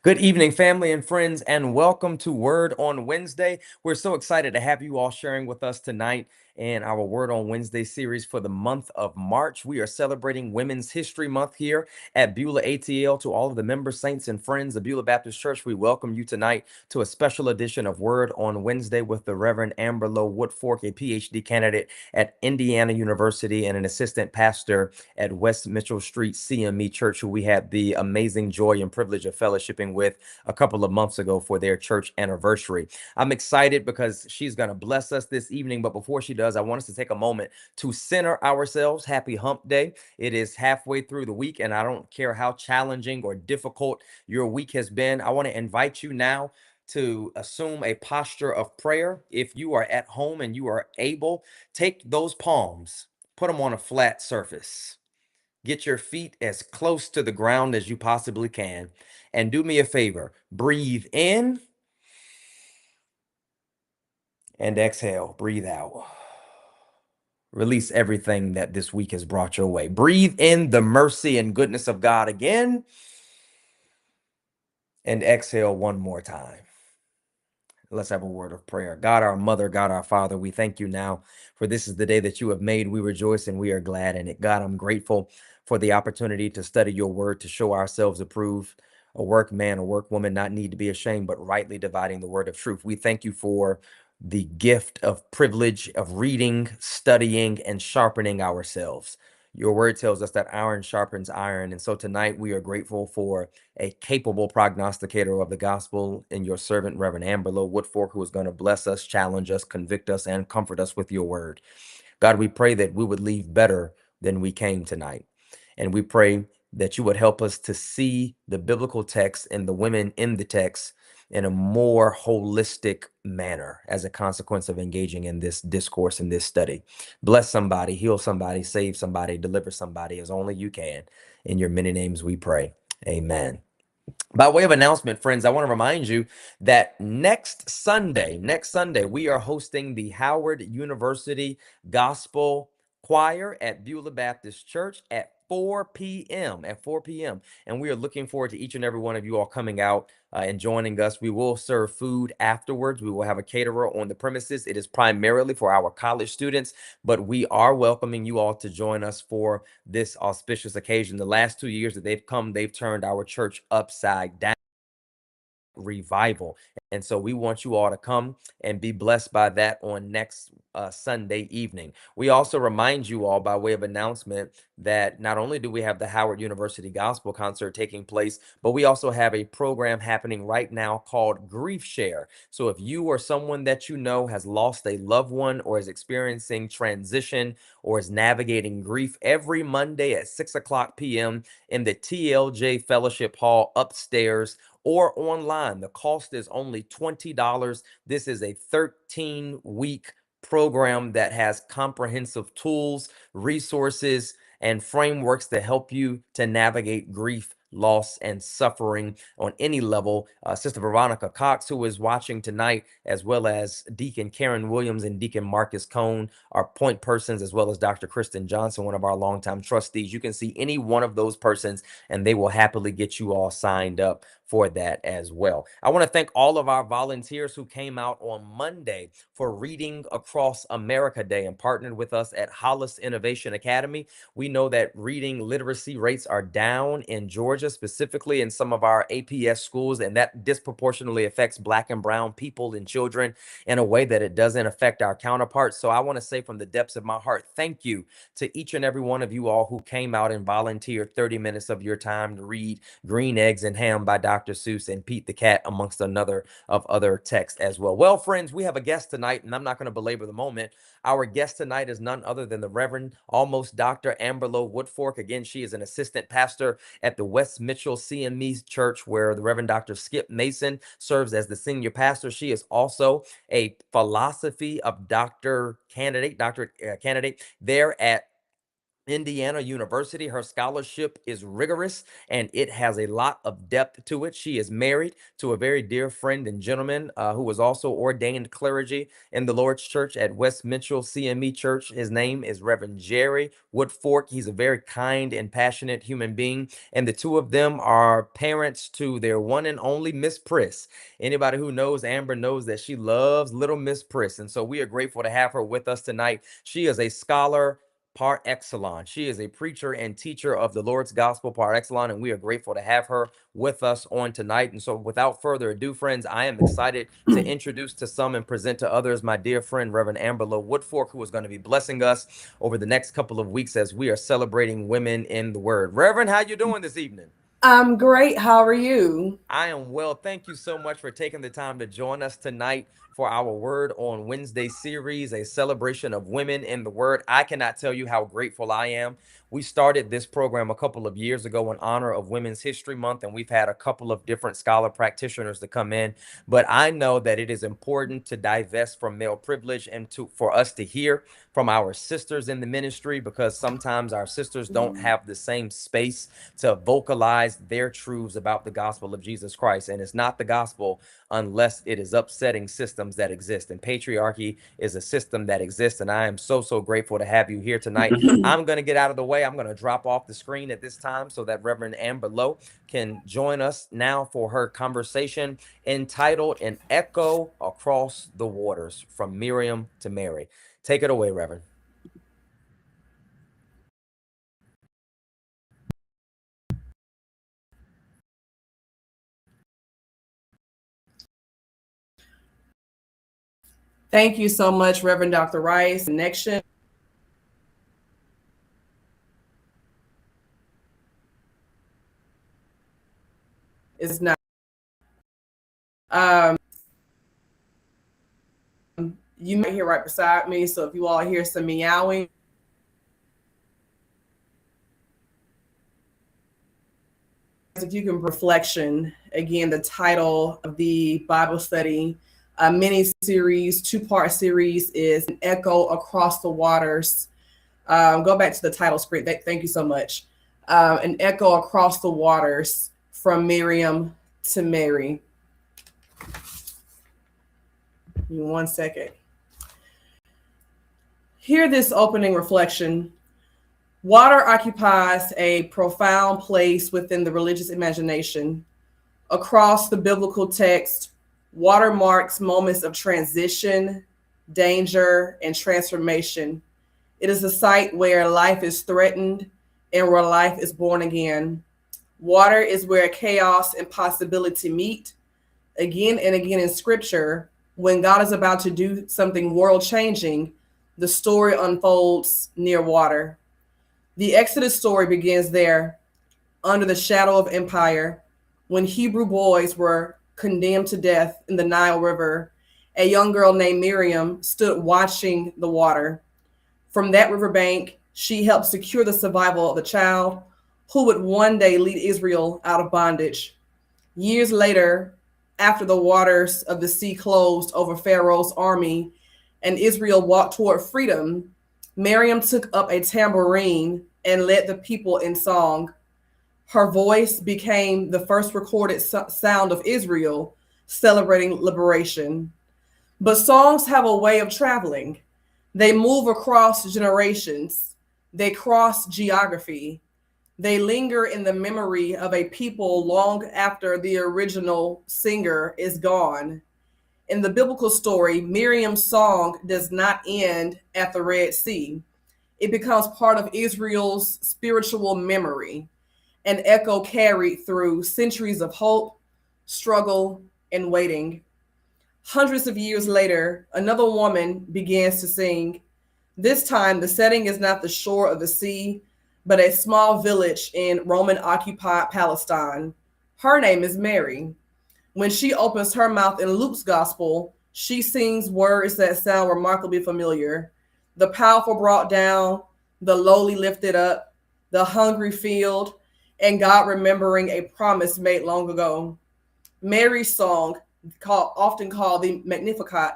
Good evening, family and friends, and welcome to Word on Wednesday. We're so excited to have you all sharing with us tonight in our Word on Wednesday series for the month of March. We are celebrating Women's History Month here at Beulah ATL. To all of the members, saints, and friends of Beulah Baptist Church, we welcome you tonight to a special edition of Word on Wednesday with the Reverend Amber Lowe Woodfork, a PhD candidate at Indiana University and an assistant pastor at West Mitchell Street CME Church, who we had the amazing joy and privilege of fellowshipping with a couple of months ago for their church anniversary. I'm excited because she's going to bless us this evening. But before she does, I want us to take a moment to center ourselves. Happy Hump Day. It is halfway through the week, and I don't care how challenging or difficult your week has been. I want to invite you now to assume a posture of prayer. If you are at home and you are able, take those palms, put them on a flat surface. Get your feet as close to the ground as you possibly can. And do me a favor, breathe in and exhale. Breathe out. Release everything that this week has brought your way. Breathe in the mercy and goodness of God again. And exhale one more time. Let's have a word of prayer. God, our mother, God, our father, we thank you now for this is the day that you have made. We rejoice and we are glad in it. God, I'm grateful for the opportunity to study your word, to show ourselves approved, a workman, a workwoman, not need to be ashamed, but rightly dividing the word of truth. We thank you for the gift of privilege of reading, studying, and sharpening ourselves. Your word tells us that iron sharpens iron. And so tonight we are grateful for a capable prognosticator of the gospel in your servant, Reverend Amber Lowe Woodfork, who is going to bless us, challenge us, convict us, and comfort us with your word. God, we pray that we would leave better than we came tonight. And we pray that you would help us to see the biblical text and the women in the text in a more holistic manner as a consequence of engaging in this discourse and this study. Bless somebody, heal somebody, save somebody, deliver somebody as only you can. In your many names we pray. Amen. By way of announcement, friends, I want to remind you that next Sunday, we are hosting the Howard University Gospel Choir at Beulah Baptist Church at 4 p.m. And we are looking forward to each and every one of you all coming out and joining us. We will serve food afterwards. We will have a caterer on the premises. It is primarily for our college students, but we are welcoming you all to join us for this auspicious occasion. The last 2 years that they've come, they've turned our church upside down. Revival. And so we want you all to come and be blessed by that on next Sunday evening. We also remind you all by way of announcement that not only do we have the Howard University Gospel Concert taking place, but we also have a program happening right now called Grief Share. So if you or someone that you know has lost a loved one or is experiencing transition or is navigating grief, every Monday at 6 o'clock p.m. in the TLJ Fellowship Hall upstairs or online. The cost is only $20. This is a 13-week program that has comprehensive tools, resources, and frameworks to help you to navigate grief, loss, and suffering on any level. Sister Veronica Cox, who is watching tonight, as well as Deacon Karen Williams and Deacon Marcus Cone, are point persons, as well as Dr. Kristen Johnson, one of our longtime trustees. You can see any one of those persons, and they will happily get you all signed up for that as well. I want to thank all of our volunteers who came out on Monday for Reading Across America Day and partnered with us at Hollis Innovation Academy. We know that reading literacy rates are down in Georgia, specifically in some of our APS schools, and that disproportionately affects Black and brown people and children in a way that it doesn't affect our counterparts. So I want to say from the depths of my heart, thank you to each and every one of you all who came out and volunteered 30 minutes of your time to read Green Eggs and Ham by Dr. Seuss and Pete the Cat, amongst another of other texts as well. Well, friends, we have a guest tonight, and I'm not going to belabor the moment. Our guest tonight is none other than the Reverend, almost Dr. Amber Lowe Woodfork. Again, she is an assistant pastor at the West Mitchell CME Church, where the Reverend Dr. Skip Mason serves as the senior pastor. She is also a philosophy of doctorate candidate there at Indiana University. Her scholarship is rigorous and it has a lot of depth to it. She is married to a very dear friend and gentleman who was also ordained clergy in the Lord's Church at West Mitchell CME Church. His name is Reverend Jerry Woodfork. He's a very kind and passionate human being. And the two of them are parents to their one and only Miss Priss. Anybody who knows Amber knows that she loves little Miss Priss. And so we are grateful to have her with us tonight. She is a scholar par excellence. She is a preacher and teacher of the Lord's gospel par excellence, and we are grateful to have her with us on tonight. And so without further ado, friends, I am excited to introduce to some and present to others my dear friend, Reverend Amber Lo Woodfork, who is going to be blessing us over the next couple of weeks as we are celebrating women in the Word. Reverend, how you doing this evening? I'm great. How are you? I am well. Thank you so much for taking the time to join us tonight for our Word on Wednesday series, a celebration of women in the Word. I cannot tell you how grateful I am. We started this program a couple of years ago in honor of Women's History Month, and we've had a couple of different scholar practitioners to come in. But I know that it is important to divest from male privilege and for us to hear from our sisters in the ministry, because sometimes our sisters don't have the same space to vocalize their truths about the gospel of Jesus Christ. And it's not the gospel unless it is upsetting systems that exist. And patriarchy is a system that exists. And I am so grateful to have you here tonight. I'm going to get out of the way. I'm going to drop off the screen at this time so that Reverend Amber Lo can join us now for her conversation entitled An Echo Across the Waters, from Miriam to Mary. Take it away, Reverend. Thank you so much, Reverend Dr. Rice. Connection is not. You might hear right beside me, so if you all hear some meowing, if you can reflection, again, the title of the Bible study mini series, two-part series, is An Echo Across the Waters. Go back to the title screen. Thank you so much. An Echo Across the Waters, from Miriam to Mary. Give me 1 second. Hear this opening reflection. Water occupies a profound place within the religious imagination. Across the biblical text, water marks moments of transition, danger, and transformation. It is a site where life is threatened and where life is born again. Water is where chaos and possibility meet. Again and again in Scripture, when God is about to do something world-changing, the story unfolds near water. The Exodus story begins there, under the shadow of empire, when Hebrew boys were condemned to death in the Nile River. A young girl named Miriam stood watching the water. From that riverbank, she helped secure the survival of the child who would one day lead Israel out of bondage. Years later, after the waters of the sea closed over Pharaoh's army and Israel walked toward freedom, Miriam took up a tambourine and led the people in song. Her voice became the first recorded sound of Israel celebrating liberation. But songs have a way of traveling. They move across generations. They cross geography. They linger in the memory of a people long after the original singer is gone. In the biblical story, Miriam's song does not end at the Red Sea. It becomes part of Israel's spiritual memory, an echo carried through centuries of hope, struggle, and waiting. Hundreds of years later, another woman begins to sing. This time, the setting is not the shore of the sea, but a small village in Roman-occupied Palestine. Her name is Mary. When she opens her mouth in Luke's gospel, she sings words that sound remarkably familiar. The powerful brought down, the lowly lifted up, the hungry filled, and God remembering a promise made long ago. Mary's song, often called the Magnificat,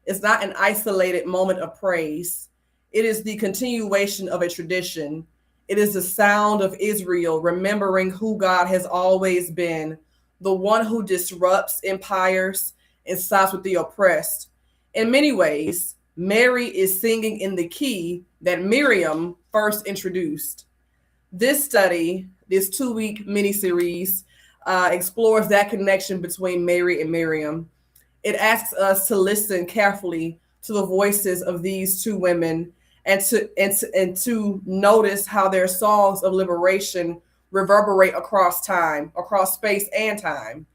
is not an isolated moment of praise. It is the continuation of a tradition. It is the sound of Israel remembering who God has always been, the one who disrupts empires and sides with the oppressed. In many ways, Mary is singing in the key that Miriam first introduced. This study, this 2-week mini-series, explores that connection between Mary and Miriam. It asks us to listen carefully to the voices of these two women and to notice how their songs of liberation reverberate across time, across space and time.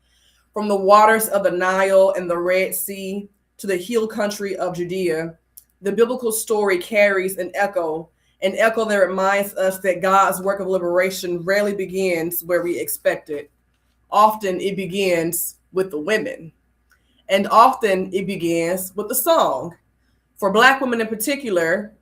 From the waters of the Nile and the Red Sea to the hill country of Judea, the biblical story carries an echo that reminds us that God's work of liberation rarely begins where we expect it. Often it begins with the women, and often it begins with the song. For Black women in particular,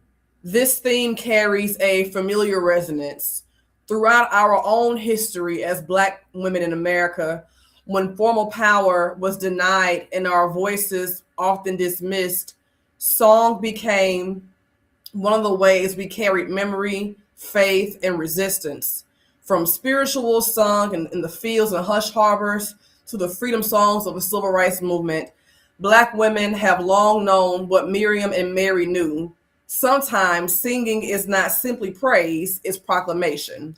this theme carries a familiar resonance. Throughout our own history as Black women in America, when formal power was denied and our voices often dismissed, song became one of the ways we carried memory, faith, and resistance. From spiritual sung in the fields and hush harbors to the freedom songs of the civil rights movement, Black women have long known what Miriam and Mary knew. Sometimes singing is not simply praise, it's proclamation.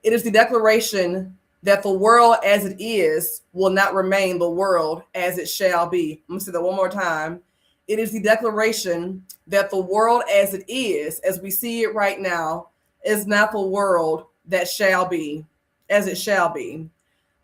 It is the declaration that the world as it is will not remain the world as it shall be. I'm going to say that one more time. It is the declaration that the world as it is, as we see it right now, is not the world that shall be, as it shall be.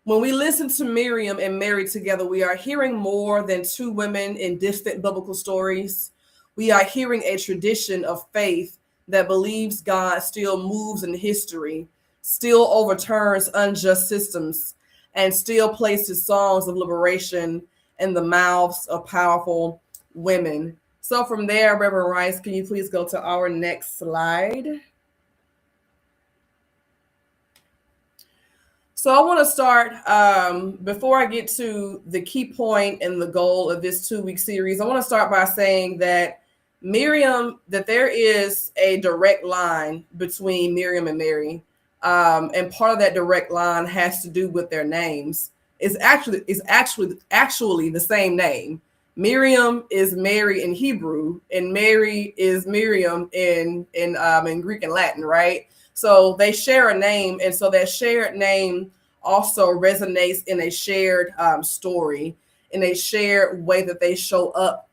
When we listen to Miriam and Mary together, we are hearing more than two women in distant biblical stories. We are hearing a tradition of faith that believes God still moves in history, still overturns unjust systems, and still places songs of liberation in the mouths of powerful women. So from there, Reverend Rice, can you please go to our next slide? So I want to start, before I get to the key point and the goal of this 2-week series, I want to start by saying that that there is a direct line between Miriam and Mary. And part of that direct line has to do with their names. It's actually the same name. Miriam is Mary in Hebrew, and Mary is Miriam in Greek and Latin, right? So they share a name, and so that shared name also resonates in a shared story, in a shared way that they show up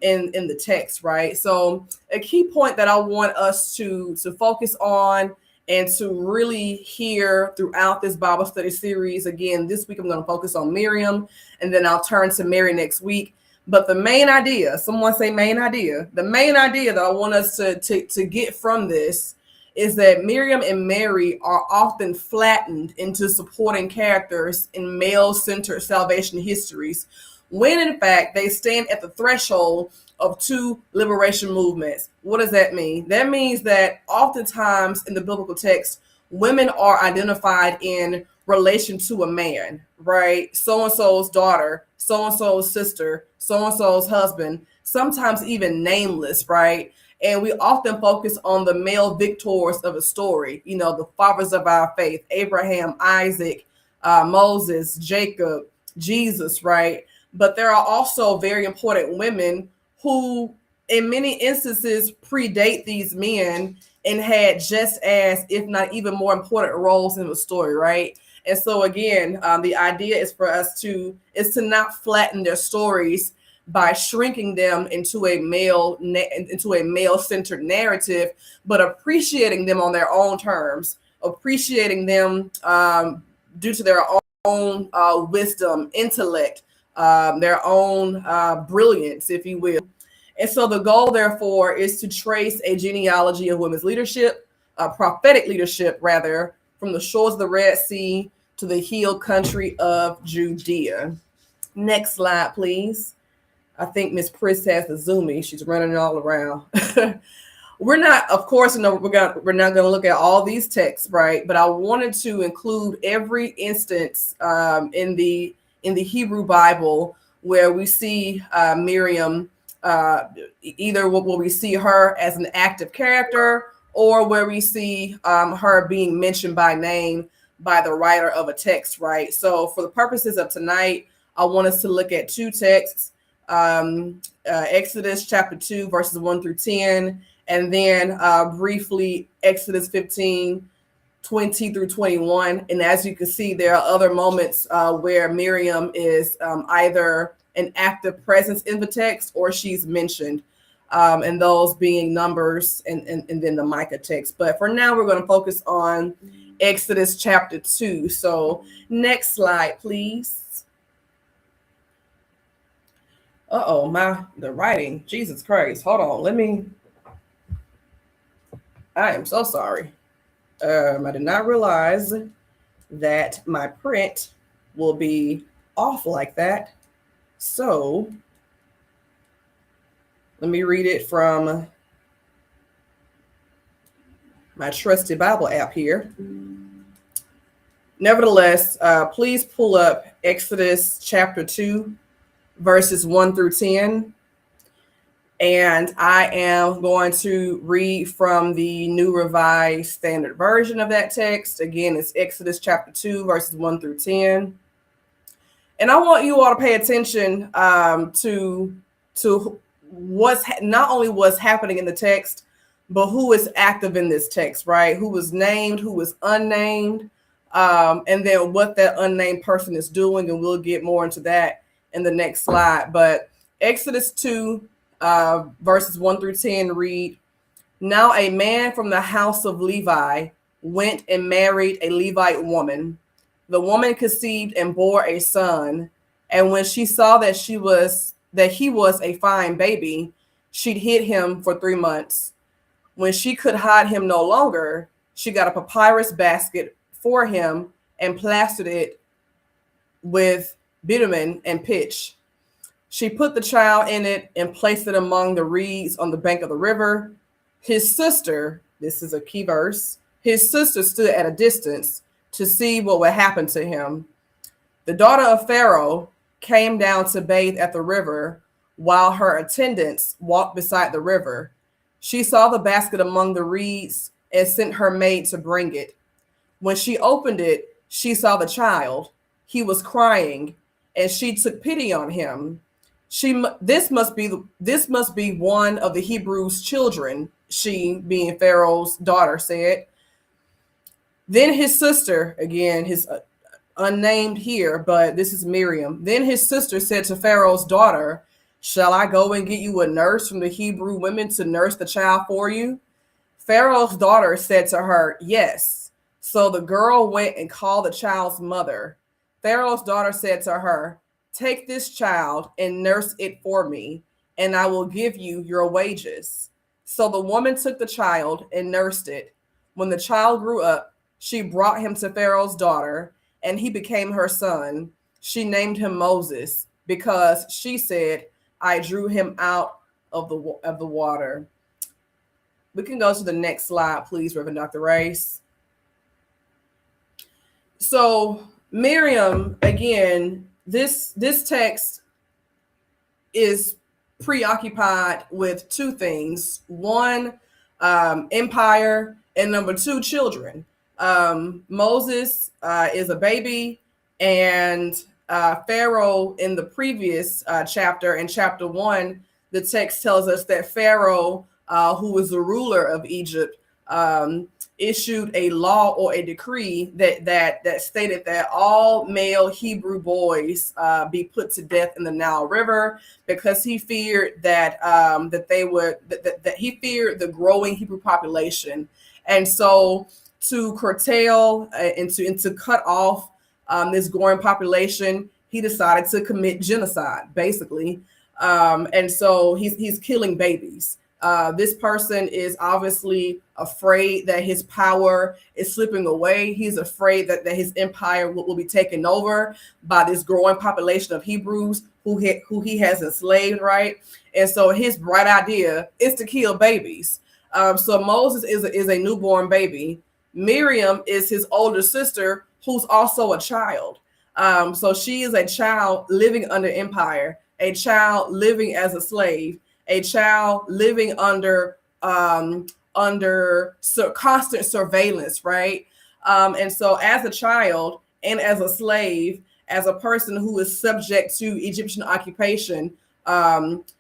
in the text, right? So a key point that I want us to focus on and to really hear throughout this Bible study series. Again, this week I'm going to focus on Miriam, and then I'll turn to Mary next week. But the main idea, someone say main idea, the main idea that I want us to get from this is that Miriam and Mary are often flattened into supporting characters in male-centered salvation histories, when in fact they stand at the threshold of two liberation movements. What does that mean? That means that oftentimes in the biblical text, women are identified in relation to a man, right? So-and-so's daughter, so-and-so's sister, so-and-so's husband, sometimes even nameless, right? And we often focus on the male victors of a story, the fathers of our faith, Abraham, Isaac, Moses, Jacob, Jesus, right? But there are also very important women who, in many instances, predate these men and had just as, if not even more important roles in the story, right? And so again, the idea is for us to not flatten their stories by shrinking them into a male-centered narrative, but appreciating them on their own terms, appreciating them due to their own wisdom, intellect, their own brilliance, if you will. And so the goal, therefore, is to trace a genealogy of women's leadership, prophetic leadership, rather, from the shores of the Red Sea to the hill country of Judea. Next slide, please. I think Miss Pris has the zoomy. She's running all around. We're not, of course, we're not going to look at all these texts, right? But I wanted to include every instance in the Hebrew Bible where we see Miriam, either will we see her as an active character, or where we see her being mentioned by name by the writer of a text, right? So for the purposes of tonight, I want us to look at two texts, Exodus chapter 2, verses 1 through 10, and then briefly Exodus 15, 20 through 21. And as you can see, there are other moments where Miriam is either an active presence in the text or she's mentioned, and those being Numbers and then the Micah text. But for now, we're going to focus on Exodus chapter 2. So next slide, please. The writing, Jesus Christ. Hold on, I am so sorry. I did not realize that my print will be off like that. So let me read it from my trusty Bible app here. Nevertheless, please pull up Exodus chapter 2, verses 1 through 10. And I am going to read from the New Revised Standard Version of that text. Again, it's Exodus chapter 2, verses 1 through 10. And I want you all to pay attention to not only what's happening in the text, but who is active in this text, right? Who was named, who was unnamed, and then what that unnamed person is doing. And we'll get more into that in the next slide. But Exodus 2, verses 1 through 10 read, "Now a man from the house of Levi went and married a Levite woman. The woman conceived and bore a son. And when she saw that he was a fine baby, she'd hid him for 3 months. When she could hide him no longer, she got a papyrus basket for him and plastered it with bitumen and pitch. She put the child in it and placed it among the reeds on the bank of the river. His sister," this is a key verse, "his sister stood at a distance to see what would happen to him. The daughter of Pharaoh came down to bathe at the river while her attendants walked beside the river. She saw the basket among the reeds and sent her maid to bring it. When she opened it, she saw the child. He was crying, and she took pity on him. This must be one of the Hebrews' children," she, being Pharaoh's daughter, said. Then his sister, again, his unnamed here, but this is Miriam. Then his sister said to Pharaoh's daughter, "Shall I go and get you a nurse from the Hebrew women to nurse the child for you?" Pharaoh's daughter said to her, "Yes." So the girl went and called the child's mother. Pharaoh's daughter said to her, "Take this child and nurse it for me, and I will give you your wages." So the woman took the child and nursed it. When the child grew up, she brought him to Pharaoh's daughter, and he became her son. She named him Moses because she said, "I drew him out of the water." We can go to the next slide, please, Reverend Dr. Rice. So Miriam, again, this text is preoccupied with two things. One, empire, and number two, children. Moses is a baby, and Pharaoh in the previous chapter, in chapter 1, the text tells us that Pharaoh, who was the ruler of Egypt, issued a law or a decree that stated that all male Hebrew boys be put to death in the Nile River, because he feared that he feared the growing Hebrew population. And so to curtail and to cut off this growing population, he decided to commit genocide, basically. And so he's killing babies. This person is obviously afraid that his power is slipping away. He's afraid that his empire will be taken over by this growing population of Hebrews who he has enslaved, right? And so his bright idea is to kill babies. So Moses is a newborn baby. Miriam is his older sister, who's also a child. So she is a child living under empire, a child living as a slave, a child living under under constant surveillance, right? And so as a child and as a slave, as a person who is subject to Egyptian occupation,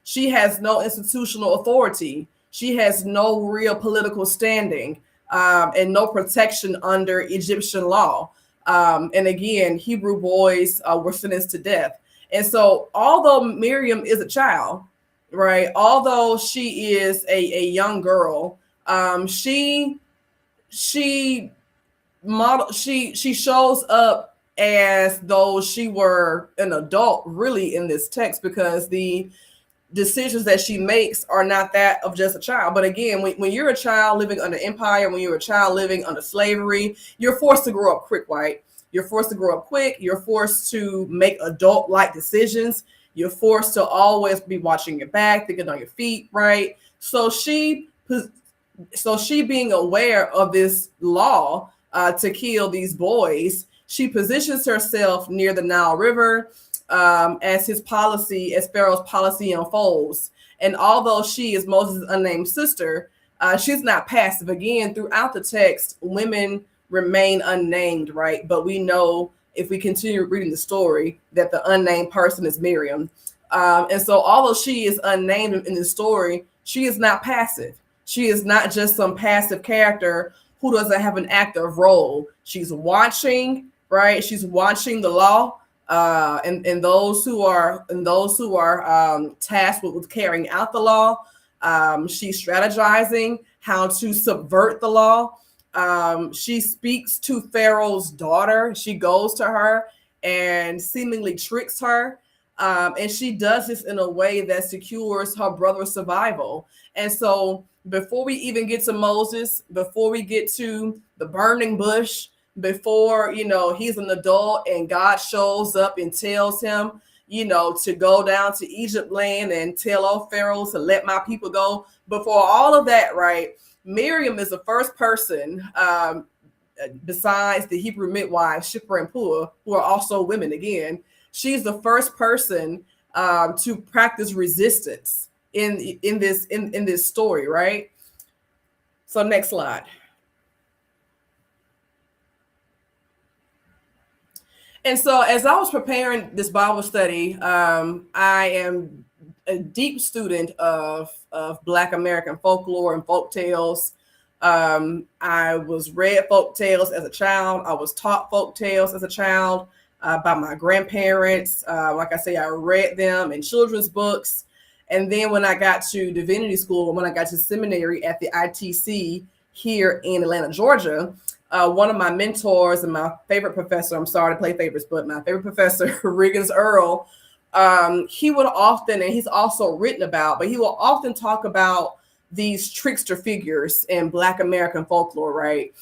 she has no institutional authority. She has no real political standing, and no protection under Egyptian law. And again, Hebrew boys were sentenced to death. And so although Miriam is a child, right, although she is a young girl, she shows up as though she were an adult really in this text, because the decisions that she makes are not that of just a child. But again, when you're a child living under empire, when you're a child living under slavery, you're forced to grow up quick, right? You're forced to grow up quick. You're forced to make adult-like decisions. You're forced to always be watching your back, thinking on your feet, right? So she being aware of this law to kill these boys, she positions herself near the Nile River as Pharaoh's policy unfolds. And although she is Moses' unnamed sister, she's not passive. Again, throughout the text, women remain unnamed, right? But we know, if we continue reading the story, that the unnamed person is Miriam. And so although she is unnamed in the story, she is not passive. She is not just some passive character who doesn't have an active role. She's watching, right? She's watching the law, and those who are tasked with carrying out the law. She's strategizing how to subvert the law. She speaks to Pharaoh's daughter. She goes to her and seemingly tricks her. And she does this in a way that secures her brother's survival. And so before we even get to Moses, before we get to the burning bush, before, he's an adult and God shows up and tells him, to go down to Egypt land and tell old Pharaoh to let my people go. Before all of that, right, Miriam is the first person, besides the Hebrew midwives, Shiphrah and Puah, who are also women again. She's the first person to practice resistance in this story, right? So next slide. And so as I was preparing this Bible study, I am a deep student of Black American folklore and folk tales. I was read folk tales as a child. I was taught folk tales as a child by my grandparents. Like I say, I read them in children's books. And then when I got to divinity school, when I got to seminary at the ITC here in Atlanta, Georgia, one of my mentors and my favorite professor, I'm sorry to play favorites, but my favorite professor, Riggins Earl, he would often, and he's also written about, but he will often talk about these trickster figures in Black American folklore, right?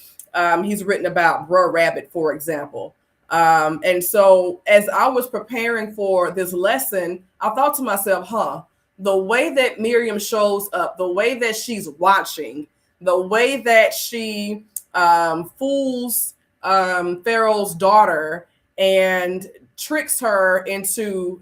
He's written about Brer Rabbit, for example. And so as I was preparing for this lesson, I thought to myself, the way that Miriam shows up, the way that she's watching, the way that she fools Pharaoh's daughter and tricks her into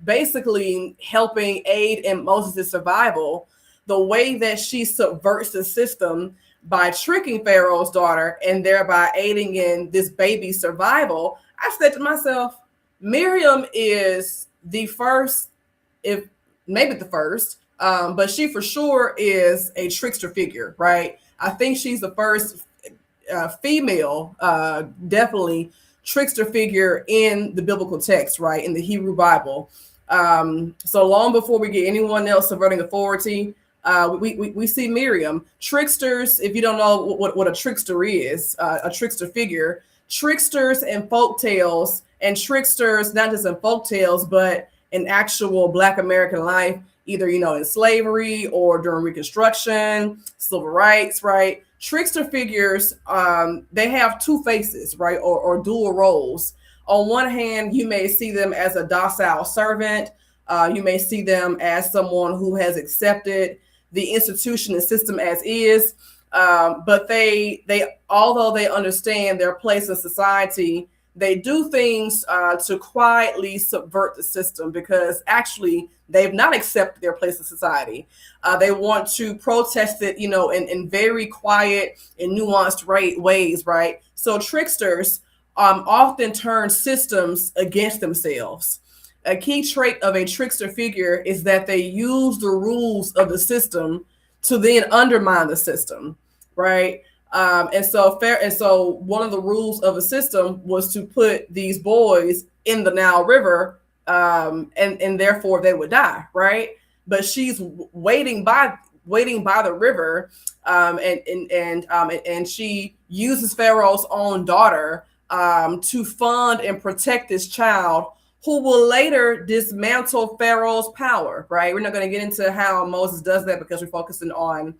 basically helping aid in Moses' survival, the way that she subverts the system by tricking Pharaoh's daughter and thereby aiding in this baby's survival, I said to myself, Miriam is the first, if maybe the first, but she for sure is a trickster figure, right? I think she's the first female, definitely trickster figure in the biblical text, right? In the Hebrew Bible. So long before we get anyone else subverting authority, we see Miriam. Tricksters, if you don't know what a trickster is, a trickster figure, tricksters in folk tales, and tricksters not just in folk tales, but in actual Black American life, either, in slavery or during Reconstruction, civil rights, right? Trickster figures, they have two faces, right? Or dual roles. On one hand, you may see them as a docile servant. You may see them as someone who has accepted the institution and system as is. But they although they understand their place in society, they do things to quietly subvert the system, because actually they've not accepted their place in society. They want to protest it, in very quiet and nuanced ways, right? So tricksters often turn systems against themselves. A key trait of a trickster figure is that they use the rules of the system to then undermine the system, right? And so one of the rules of a system was to put these boys in the Nile River, and therefore they would die, right? But she's waiting by the river, and she uses Pharaoh's own daughter to fund and protect this child, who will later dismantle Pharaoh's power, right? We're not going to get into how Moses does that because we're focusing on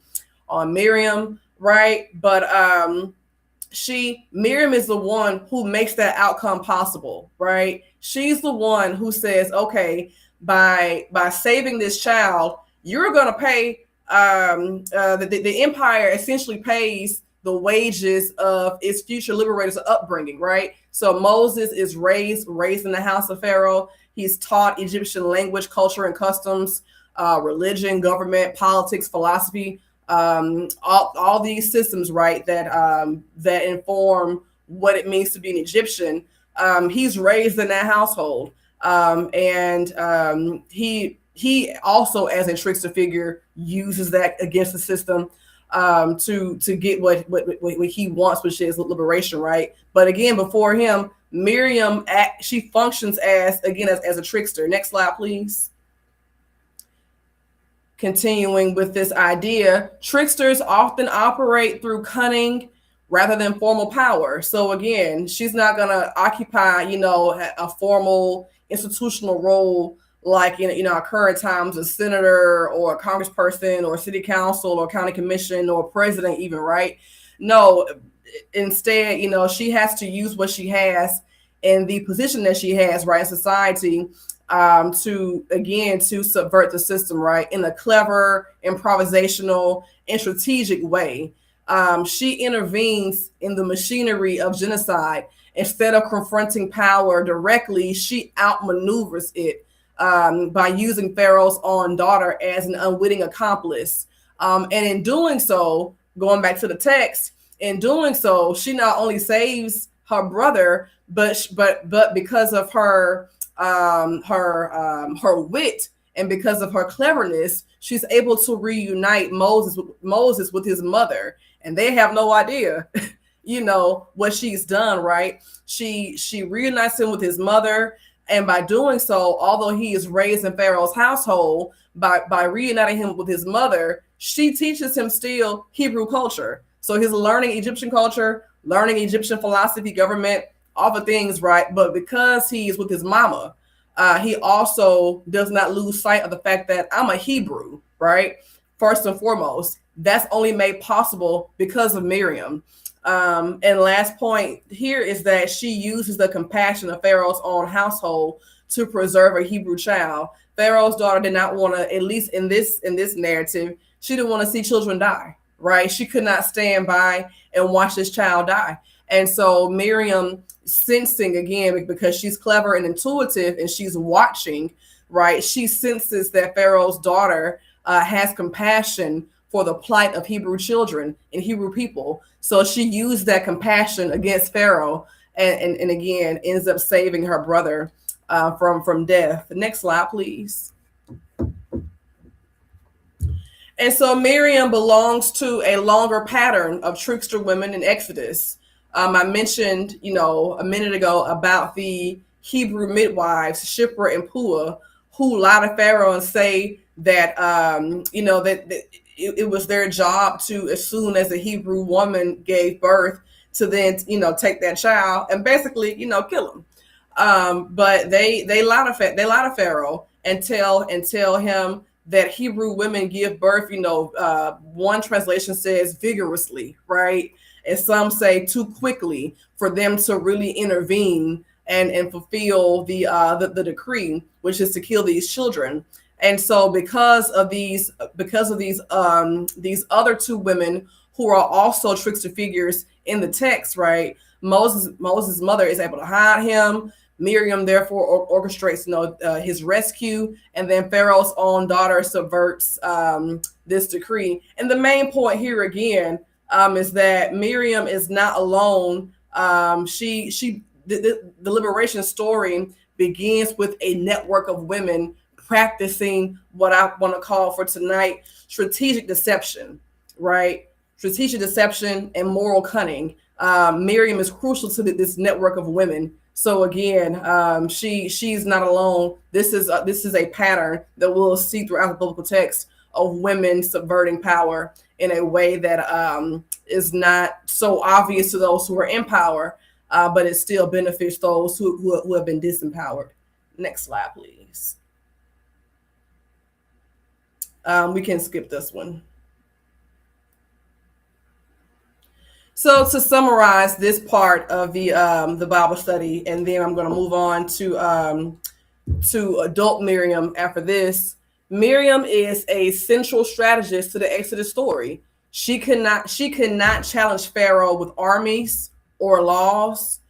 Miriam, right? But Miriam is the one who makes that outcome possible, right? She's the one who says, okay, by saving this child, you're going to pay, the empire essentially pays the wages of its future liberators' upbringing, right? So Moses is raised in the house of Pharaoh. He's taught Egyptian language, culture, and customs, religion, government, politics, philosophy, all these systems, right, that inform what it means to be an Egyptian. He's raised in that household, and he also, as a trickster figure, uses that against the system, to get what he wants, which is liberation, right? But again, before him, Miriam, she functions as a trickster. Next slide, please. Continuing with this idea, tricksters often operate through cunning rather than formal power. So again, she's not going to occupy, a formal institutional role like in our current times, a senator or a congressperson or city council or county commission or president even, right? No, instead, she has to use what she has and the position that she has, right, in society, to subvert the system, right, in a clever, improvisational, and strategic way. She intervenes in the machinery of genocide. Instead of confronting power directly, she outmaneuvers it by using Pharaoh's own daughter as an unwitting accomplice. And in doing so, going back to the text, in doing so, she not only saves her brother, but because of her wit and because of her cleverness, she's able to reunite Moses with his mother, and they have no idea, what she's done, right? She reunites him with his mother, and by doing so, although he is raised in Pharaoh's household, by reuniting him with his mother, she teaches him still Hebrew culture. So he's learning Egyptian culture, learning Egyptian philosophy, government, all the things, right? But because he's with his mama, he also does not lose sight of the fact that I'm a Hebrew, right? First and foremost, that's only made possible because of Miriam. And last point here is that she uses the compassion of Pharaoh's own household to preserve a Hebrew child. Pharaoh's daughter did not want to, at least in this narrative, she didn't want to see children die, right? She could not stand by and watch this child die. And so Miriam, sensing, again, because she's clever and intuitive and she's watching, right? She senses that Pharaoh's daughter has compassion for the plight of Hebrew children and Hebrew people. So she used that compassion against Pharaoh and again, ends up saving her brother from death. The next slide, please. And so Miriam belongs to a longer pattern of trickster women in Exodus. I mentioned, a minute ago about the Hebrew midwives, Shiphrah and Puah, who lie to Pharaoh and say that, that it was their job to, as soon as a Hebrew woman gave birth, to then, take that child and basically, kill him. But they lie to Pharaoh and tell him that Hebrew women give birth, one translation says vigorously, right? And some say too quickly for them to really intervene and fulfill the decree, which is to kill these children. And so because of these other two women who are also trickster figures in the text, right? Moses' mother is able to hide him. Miriam therefore orchestrates, his rescue, and then Pharaoh's own daughter subverts this decree. And the main point here again is that Miriam is not alone. The liberation story begins with a network of women practicing what I want to call for tonight strategic deception, right? Strategic deception and moral cunning. Miriam is crucial to this network of women. So again, she's not alone. This is a pattern that we'll see throughout the biblical text of women subverting power in a way that is not so obvious to those who are in power, but it still benefits those who have been disempowered. Next slide, please. We can skip this one. So to summarize this part of the Bible study, and then I'm going to move on to adult Miriam after this. Miriam is a central strategist to the Exodus story. She could not challenge Pharaoh with armies or laws.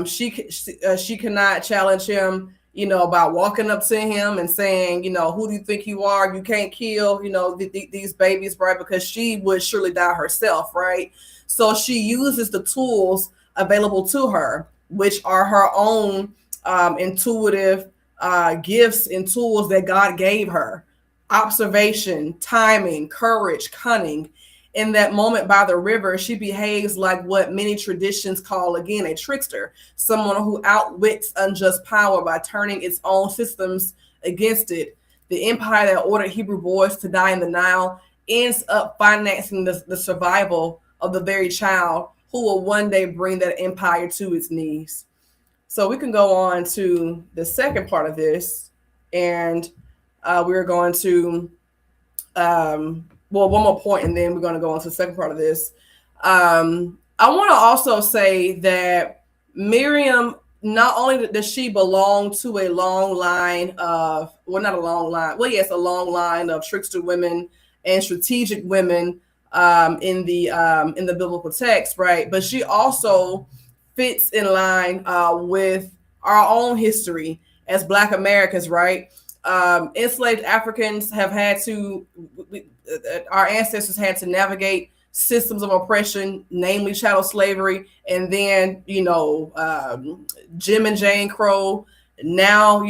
She cannot challenge him, by walking up to him and saying, who do you think you are? You can't kill, these babies, right? Because she would surely die herself, right? So she uses the tools available to her, which are her own intuitive gifts and tools that God gave her: observation, timing, courage, cunning. In that moment by the river, she behaves like what many traditions call, again, a trickster, someone who outwits unjust power by turning its own systems against it. The empire that ordered Hebrew boys to die in the Nile ends up financing the survival of the very child who will one day bring that empire to its knees. So we can go on to the second part of this, and we're going to one more point, and then we're going to go on to the second part of this. I want to also say that Miriam, not only does she belong to a long line of, a long line of trickster women and strategic women in the biblical text, right? But she also fits in line with our own history as Black Americans, right? Enslaved Africans have had to, our ancestors had to navigate systems of oppression, namely chattel slavery, and then, Jim and Jane Crow. Now,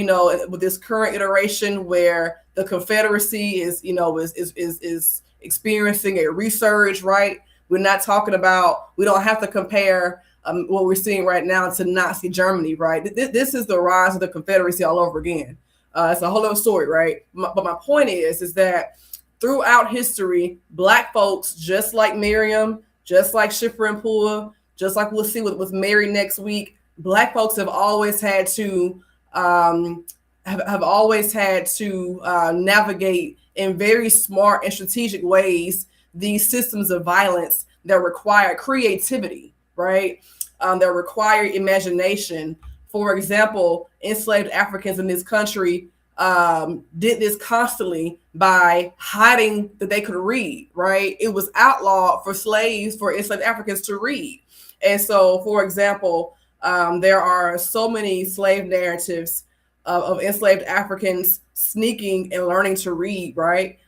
with this current iteration where the Confederacy is experiencing a resurge, right? We're not talking about, we don't have to compare what we're seeing right now to Nazi Germany, right? This is the rise of the Confederacy all over again. It's a whole other story, right? But my point is that throughout history, Black folks, just like Miriam, just like Shiphrah and Puah, just like we'll see with Mary next week, Black folks have always had to navigate in very smart and strategic ways these systems of violence that require creativity, right? That require imagination. For example, enslaved Africans in this country did this constantly by hiding that they could read, right? It was outlawed for enslaved Africans to read. And so, for example, there are so many slave narratives of enslaved Africans sneaking and learning to read, right?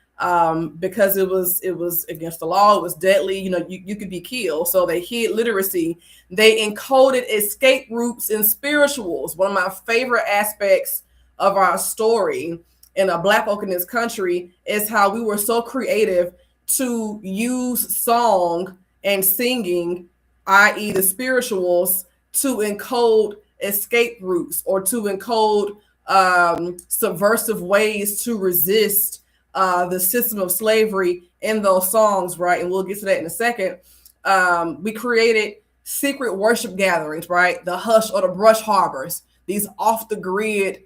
Because it was against the law, it was deadly, you could be killed. So they hid literacy. They encoded escape routes and spirituals. One of my favorite aspects of our story in a Black folk in this country is how we were so creative to use song and singing, i.e. the spirituals, to encode escape routes or to encode subversive ways to resist the system of slavery in those songs, right? And we'll get to that in a second. We created secret worship gatherings, right? The hush or the brush harbors, these off the grid,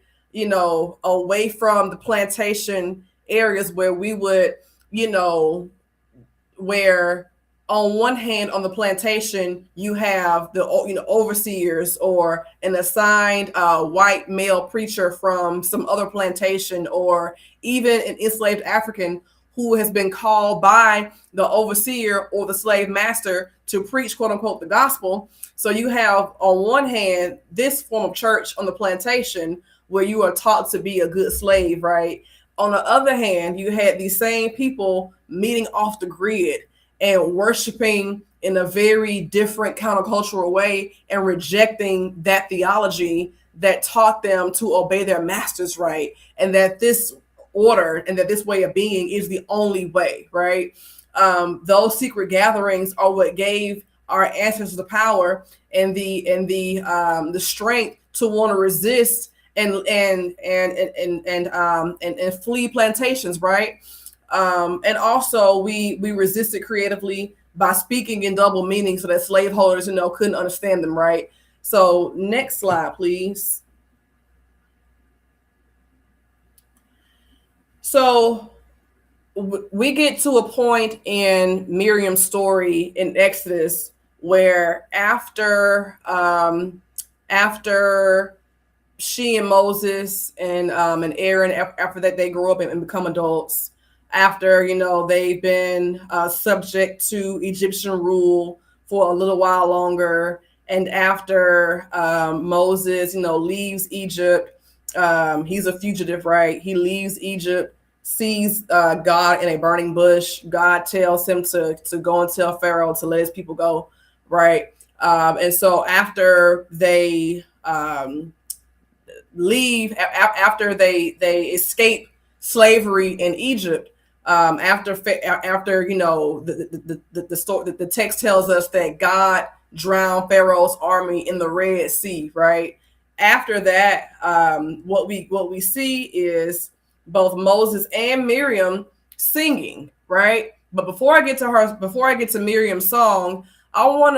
away from the plantation areas where we would, where on one hand, on the plantation, you have the overseers or an assigned white male preacher from some other plantation, or even an enslaved African who has been called by the overseer or the slave master to preach, quote unquote, the gospel. So you have, on one hand, this form of church on the plantation where you are taught to be a good slave, right? On the other hand, you had these same people meeting off the grid and worshiping in a very different countercultural way and rejecting that theology that taught them to obey their masters, right? And that this order and that this way of being is the only way, right? Those secret gatherings are what gave our ancestors the power and the strength to want to resist and flee plantations, right? And also we resisted creatively by speaking in double meaning so that slaveholders, couldn't understand them, right? So next slide, please. So we get to a point in Miriam's story in Exodus where after she and Moses and Aaron, after that they grow up and become adults, after they've been subject to Egyptian rule for a little while longer, and after Moses leaves Egypt, he's a fugitive, right? He leaves Egypt, sees God in a burning bush. God tells him to go and tell Pharaoh to let his people go, right? And so after they leave, after they escape slavery in Egypt, after the story, the text tells us that God drowned Pharaoh's army in the Red Sea, right? After that, what we see is both Moses and Miriam singing, right? But before I get to Miriam's song, I want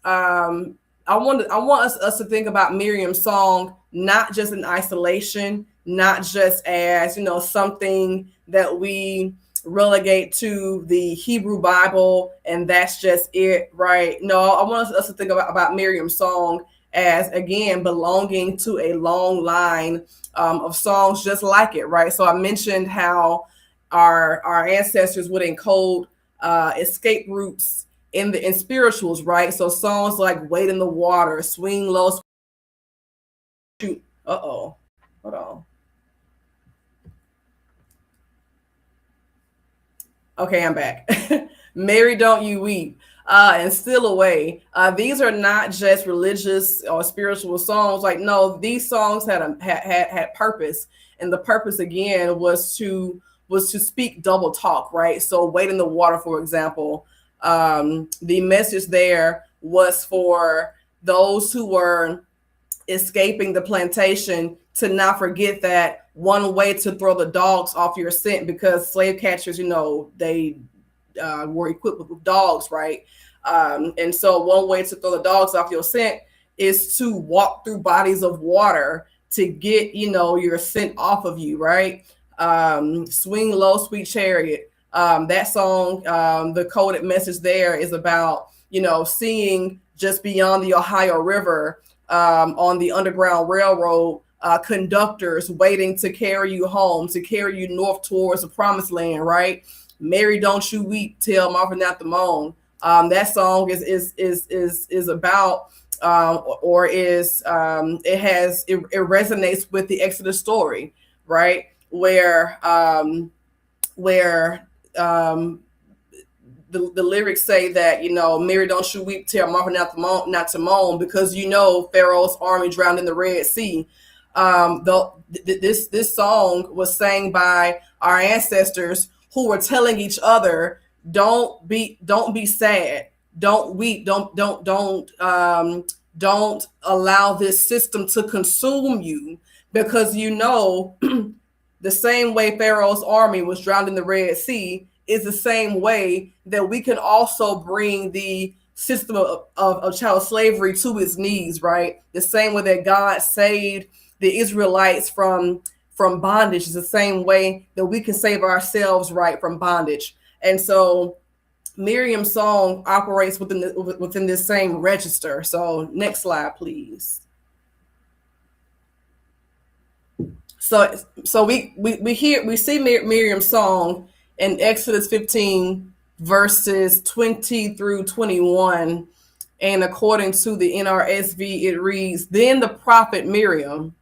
us to think about Miriam's song not just in isolation, not just as something that we relegate to the Hebrew Bible and that's just it, right? No, I want us to think about Miriam's song as, again, belonging to a long line of songs just like it, right? So I mentioned how our ancestors would encode escape routes in spirituals, right? So songs like "Wade in the Water," "Swing Low," shoot, hold on. Okay, I'm back. "Mary, Don't You Weep," and "Still Away." These are not just religious or spiritual songs. Like, no, these songs had purpose, and the purpose again was to speak double talk, right? So "Wade in the Water," for example, the message there was for those who were escaping the plantation to not forget that one way to throw the dogs off your scent, because slave catchers, they were equipped with dogs, right? And so one way to throw the dogs off your scent is to walk through bodies of water to get, your scent off of you, right? "Swing Low, Sweet Chariot." That song, the coded message there is about, seeing just beyond the Ohio River on the Underground Railroad, conductors waiting to carry you home, to carry you north towards the promised land, right? "Mary, Don't You Weep, Tell Martha Not to Moan." That song is about it resonates with the Exodus story, right? Where the lyrics say that, "Mary, don't you weep, tell Martha not to moan, because Pharaoh's army drowned in the Red Sea." This song was sang by our ancestors who were telling each other, don't be sad, don't weep, don't allow this system to consume you, because the same way Pharaoh's army was drowned in the Red Sea is the same way that we can also bring the system of child slavery to its knees, right? The same way that God saved the Israelites from bondage is the same way that we can save ourselves, right, from bondage. And so Miriam's song operates within this same register. So next slide, please. So we see Miriam's song in Exodus 15, verses 20 through 21. And according to the NRSV, it reads, then the prophet Miriam,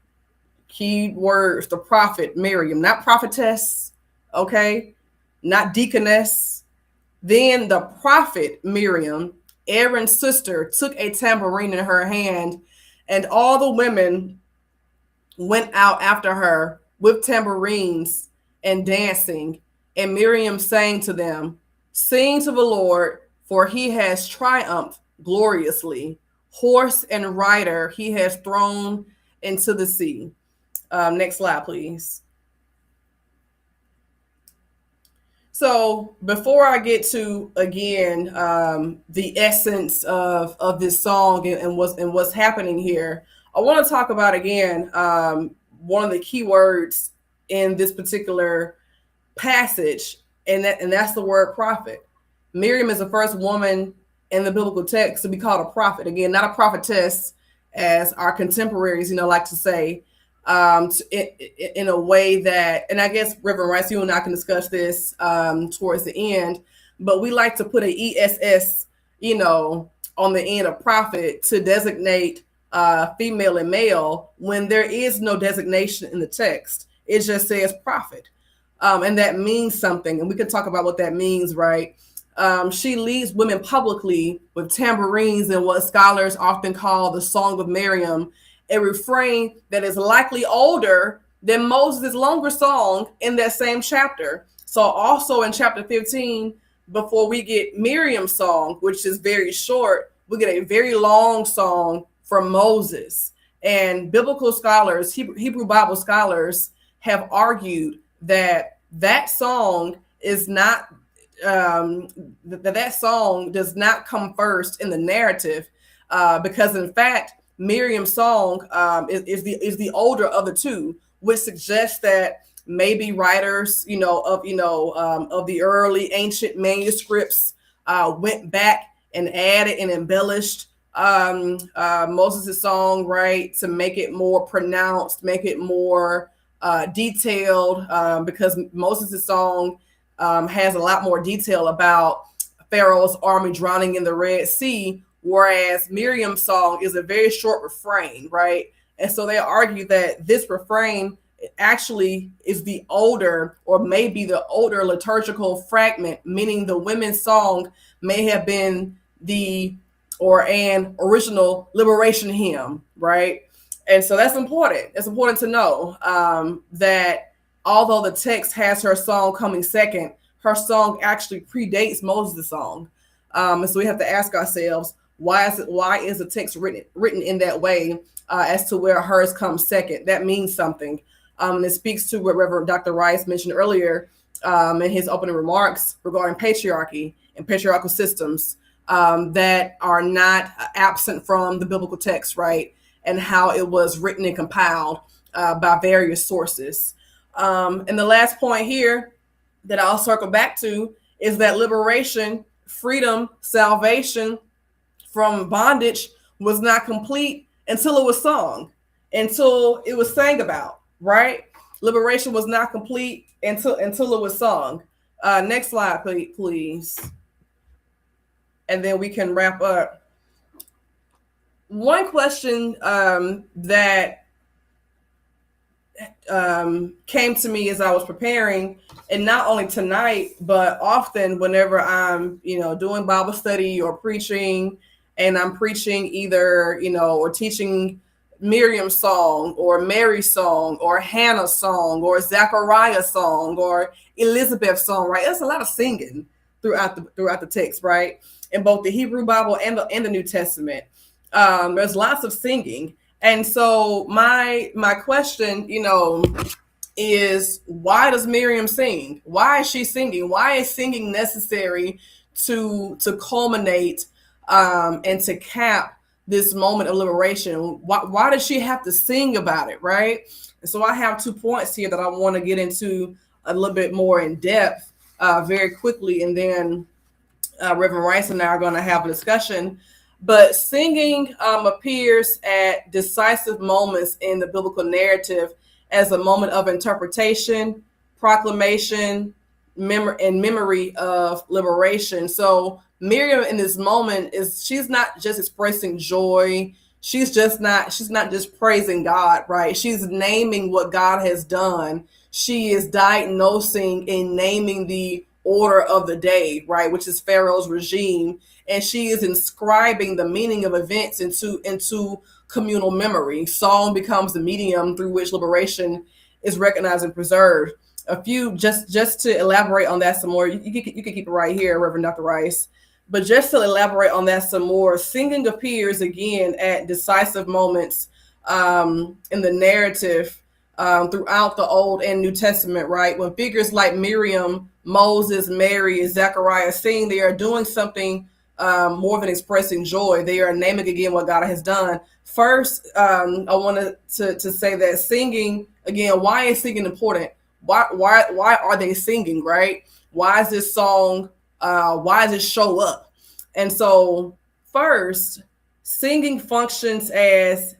key words, the prophet Miriam, not prophetess, okay, not deaconess. Then the prophet Miriam, Aaron's sister, took a tambourine in her hand, and all the women went out after her with tambourines and dancing. And Miriam sang to them, sing to the Lord, for he has triumphed gloriously. Horse and rider he has thrown into the sea. Next slide, please. So before I get to, again, the essence of this song and what's happening here, I want to talk about, again, one of the key words in this particular passage, and that's the word prophet. Miriam is the first woman in the biblical text to be called a prophet. Again, not a prophetess, as our contemporaries, like to say, in a way that, and I guess Reverend Rice, you and I can discuss this towards the end, but we like to put an ESS, on the end of prophet to designate female and male when there is no designation in the text. It just says prophet. And that means something. And we can talk about what that means, right? She leads women publicly with tambourines and what scholars often call the Song of Miriam, a refrain that is likely older than Moses' longer song in that same chapter. So also in chapter 15, before we get Miriam's song, which is very short, we get a very long song from Moses. And biblical scholars, Hebrew Bible scholars, have argued that song is not that song does not come first in the narrative, because in fact Miriam's song is the older of the two, which suggests that maybe writers of the early ancient manuscripts went back and added and embellished Moses' song, right, to make it more pronounced, make it more detailed, because Moses' song has a lot more detail about Pharaoh's army drowning in the Red Sea, whereas Miriam's song is a very short refrain, right? And so they argue that this refrain actually is the older, or maybe the older liturgical fragment, meaning the women's song may have been an original liberation hymn, right? And so that's important. It's important to know that although the text has her song coming second, her song actually predates Moses' song. And so we have to ask ourselves, why is the text written in that way, as to where hers comes second? That means something. And it speaks to what Reverend Dr. Rice mentioned earlier in his opening remarks regarding patriarchy and patriarchal systems that are not absent from the biblical text, right? And how it was written and compiled by various sources. And the last point here that I'll circle back to is that liberation, freedom, salvation from bondage was not complete until it was sung, until it was sang about, right? Liberation was not complete until it was sung. Next slide, please. And then we can wrap up. One question that came to me as I was preparing, and not only tonight, but often whenever I'm, doing Bible study or preaching, and I'm preaching either, or teaching Miriam's song or Mary's song or Hannah's song or Zechariah's song or Elizabeth's song, right? There's a lot of singing throughout the text, right? In both the Hebrew Bible and the New Testament. There's lots of singing. And so my question, is, why does Miriam sing? Why is she singing? Why is singing necessary to culminate and to cap this moment of liberation? Why does she have to sing about it, right? And so I have 2 points here that I want to get into a little bit more in depth very quickly, and then Reverend Rice and I are going to have a discussion. But singing appears at decisive moments in the biblical narrative as a moment of interpretation, proclamation, memory of liberation. So Miriam in this moment she's not just expressing joy. She's not just praising God, right? She's naming what God has done. She is diagnosing and naming the order of the day, right, which is Pharaoh's regime, and she is inscribing the meaning of events into communal memory. Song becomes the medium through which liberation is recognized and preserved. A few just to elaborate on that some more. You can keep it right here, Reverend Dr. Rice. But just to elaborate on that some more, singing appears again at decisive moments in the narrative throughout the Old and New Testament, right? When figures like Miriam, Moses, Mary, and Zechariah sing, they are doing something more than expressing joy. They are naming again what God has done. First, I wanted to say that singing, again, why is singing important? Why are they singing, right? Why is this song, why does it show up? And so first, singing functions as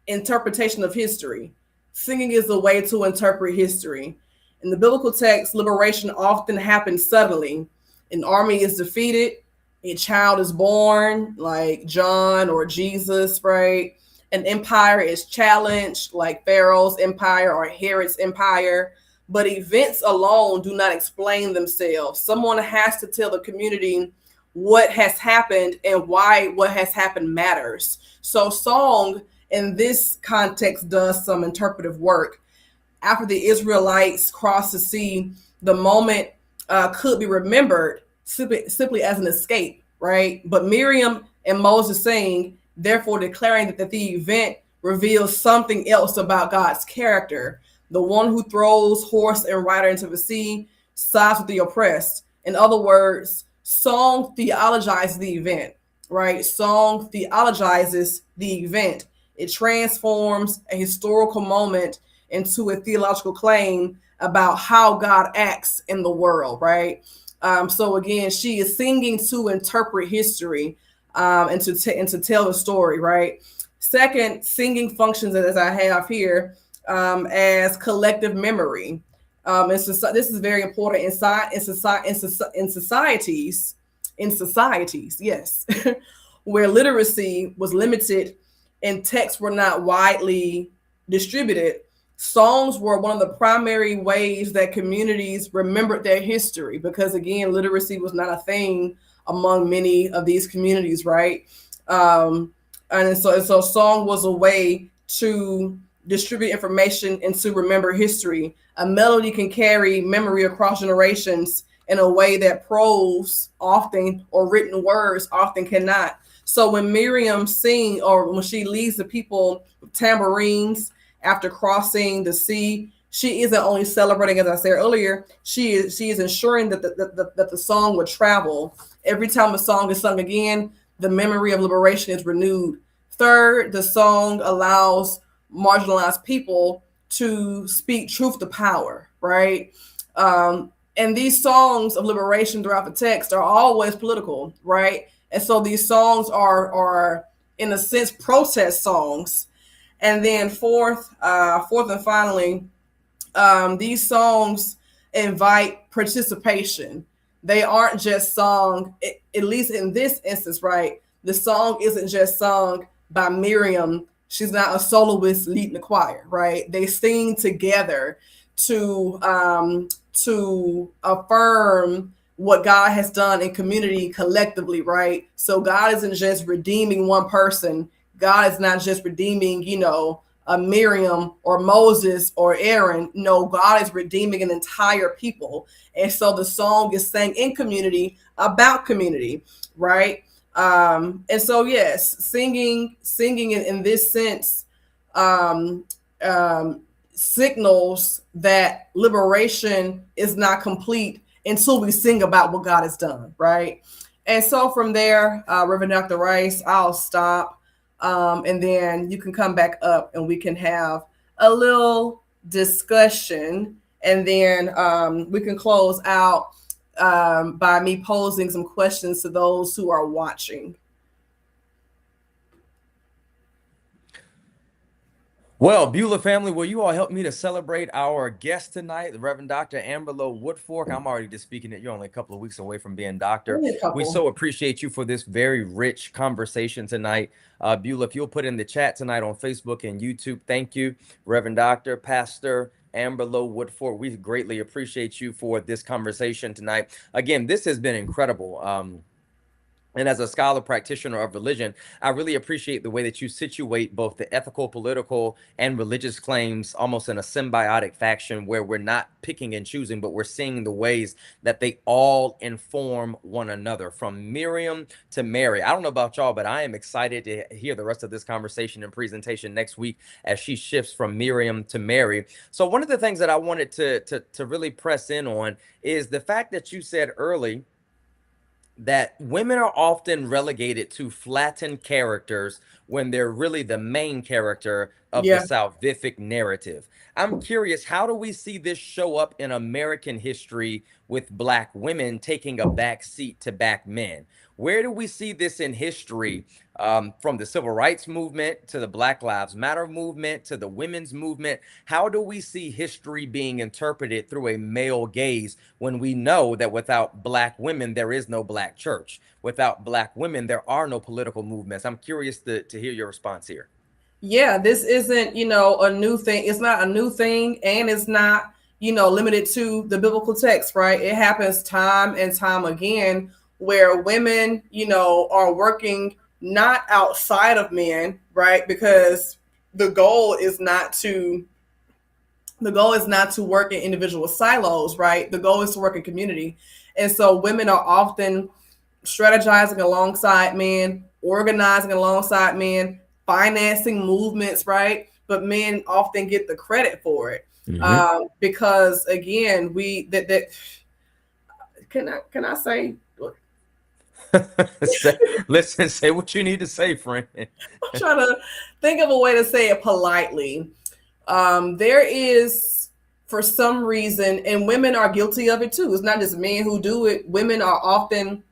interpretation of history. Singing is a way to interpret history. In the biblical text, liberation often happens suddenly. An army is defeated, a child is born, like John or Jesus, right? An empire is challenged, like Pharaoh's empire or Herod's empire. But events alone do not explain themselves. Someone has to tell the community what has happened and why what has happened matters. So song in this context does some interpretive work. After the Israelites crossed the sea, the moment could be remembered simply as an escape, right? But Miriam and Moses saying, therefore declaring that the event reveals something else about God's character. The one who throws horse and rider into the sea sides with the oppressed. In other words, song theologizes the event, right? Song theologizes the event. It transforms a historical moment into a theological claim about how God acts in the world, right? So again, she is singing to interpret history and to tell the story, right? Second, singing functions as I have here as collective memory. And so this is very important in societies, yes, where literacy was limited and texts were not widely distributed. Songs were one of the primary ways that communities remembered their history because, again, literacy was not a thing among many of these communities, right? And so song was a way to distribute information and to remember history. A melody can carry memory across generations in a way that prose often or written words often cannot. So when Miriam sings or when she leads the people with tambourines after crossing the sea, she isn't only celebrating, as I said earlier, she is ensuring that the song would travel. Every time a song is sung again, the memory of liberation is renewed. Third, the song allows marginalized people to speak truth to power, right? And these songs of liberation throughout the text are always political, right? And so these songs are in a sense protest songs. And then fourth and finally, these songs invite participation. They aren't just sung, at least in this instance, right? The song isn't just sung by Miriam. She's not a soloist leading the choir, right? They sing together to affirm what God has done in community collectively, right? So God isn't just redeeming one person. God is not just redeeming, a Miriam or Moses or Aaron. No, God is redeeming an entire people. And so the song is sang in community about community, right? And so, yes, singing in this sense signals that liberation is not complete until we sing about what God has done, right? And so from there, Reverend Dr. Rice, I'll stop. And then you can come back up and we can have a little discussion. And then we can close out by me posing some questions to those who are watching. Well, Beulah family, will you all help me to celebrate our guest tonight, the Reverend Dr. Amber Lowe Woodfork? I'm already just speaking it. You're only a couple of weeks away from being doctor. Only a We couple. so appreciate you for this very rich conversation tonight. Beulah, if you'll put in the chat tonight on Facebook and YouTube, thank you, Reverend Dr. Pastor Amber Lowe Woodfork. We greatly appreciate you for this conversation tonight. Again, this has been incredible. And as a scholar practitioner of religion, I really appreciate the way that you situate both the ethical, political, and religious claims almost in a symbiotic fashion where we're not picking and choosing, but we're seeing the ways that they all inform one another from Miriam to Mary. I don't know about y'all, but I am excited to hear the rest of this conversation and presentation next week as she shifts from Miriam to Mary. So one of the things that I wanted to really press in on is the fact that you said early that women are often relegated to flattened characters when they're really the main character of the Yeah. salvific narrative. I'm curious, how do we see this show up in American history with Black women taking a back seat to Black men? Where do we see this in history, from the civil rights movement to the Black Lives Matter movement to the women's movement? How do we see history being interpreted through a male gaze when we know that without Black women, there is no Black church? Without Black women, there are no political movements. I'm curious to hear your response here. Yeah, this isn't, a new thing. It's not a new thing, and it's not, limited to the biblical text, right? It happens time and time again where women, are working not outside of men, right? Because the goal is not to work in individual silos, right? The goal is to work in community. And so women are often strategizing alongside men, organizing alongside men, financing movements, right? But men often get the credit for it. Because again, can I say, Listen, say what you need to say, friend. I'm trying to think of a way to say it politely. There is, for some reason, and women are guilty of it too. It's not just men who do it. Women are often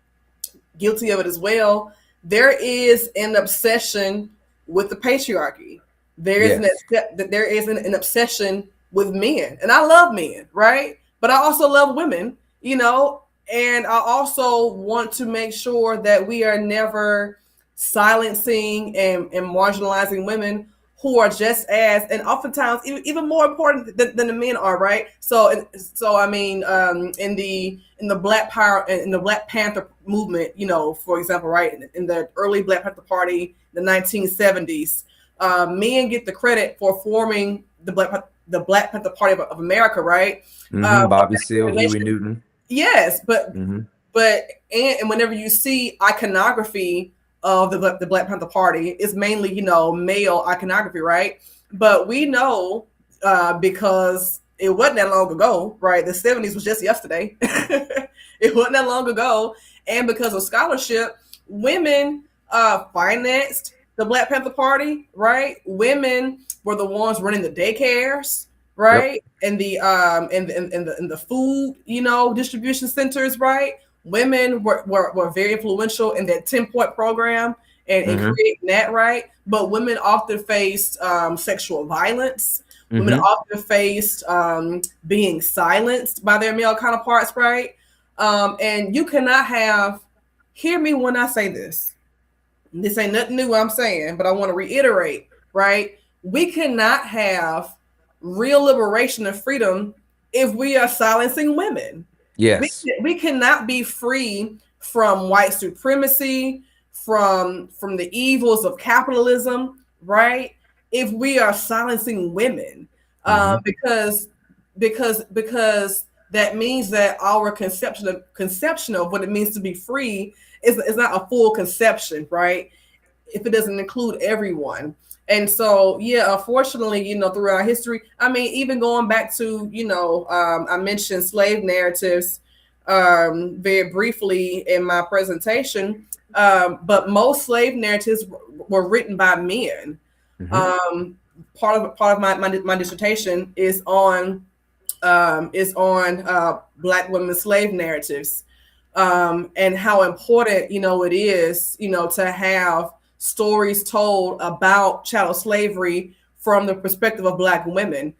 guilty of it as well. There is an obsession with the patriarchy. There is an obsession with men, and I love men, right? But I also love women, and I also want to make sure that we are never silencing and marginalizing women who are just as, and oftentimes even more important than the men are, right? So I mean, in the Black Power, in the Black Panther movement, for example, right, in the early Black Panther Party, the 1970s, men get the credit for forming the Black Panther Party of America, right? Bobby Seale, Huey Newton. Yes, but and whenever you see iconography of the Black Panther Party, it's mainly male iconography, right? But we know, because it wasn't that long ago, right? The 70s was just yesterday. It wasn't that long ago, and because of scholarship, women financed the Black Panther Party, right? Women were the ones running the daycares, right? Yep. And the food, distribution centers, right? Women were very influential in that 10-point program and creating that, right? But women often faced sexual violence. Women often faced being silenced by their male counterparts, right? And you cannot hear me when I say this. This ain't nothing new I'm saying, but I want to reiterate, right? We cannot have real liberation and freedom if we are silencing women. Yes. We cannot be free from white supremacy, from the evils of capitalism, right? If we are silencing women, because that means that our conception of what it means to be free is not a full conception, right? If it doesn't include everyone. And so, yeah, unfortunately, throughout history, I mean, even going back to, I mentioned slave narratives very briefly in my presentation, but most slave narratives were written by men. Part of my dissertation is on Black women's slave narratives, and how important, it is, to have stories told about chattel slavery from the perspective of Black women,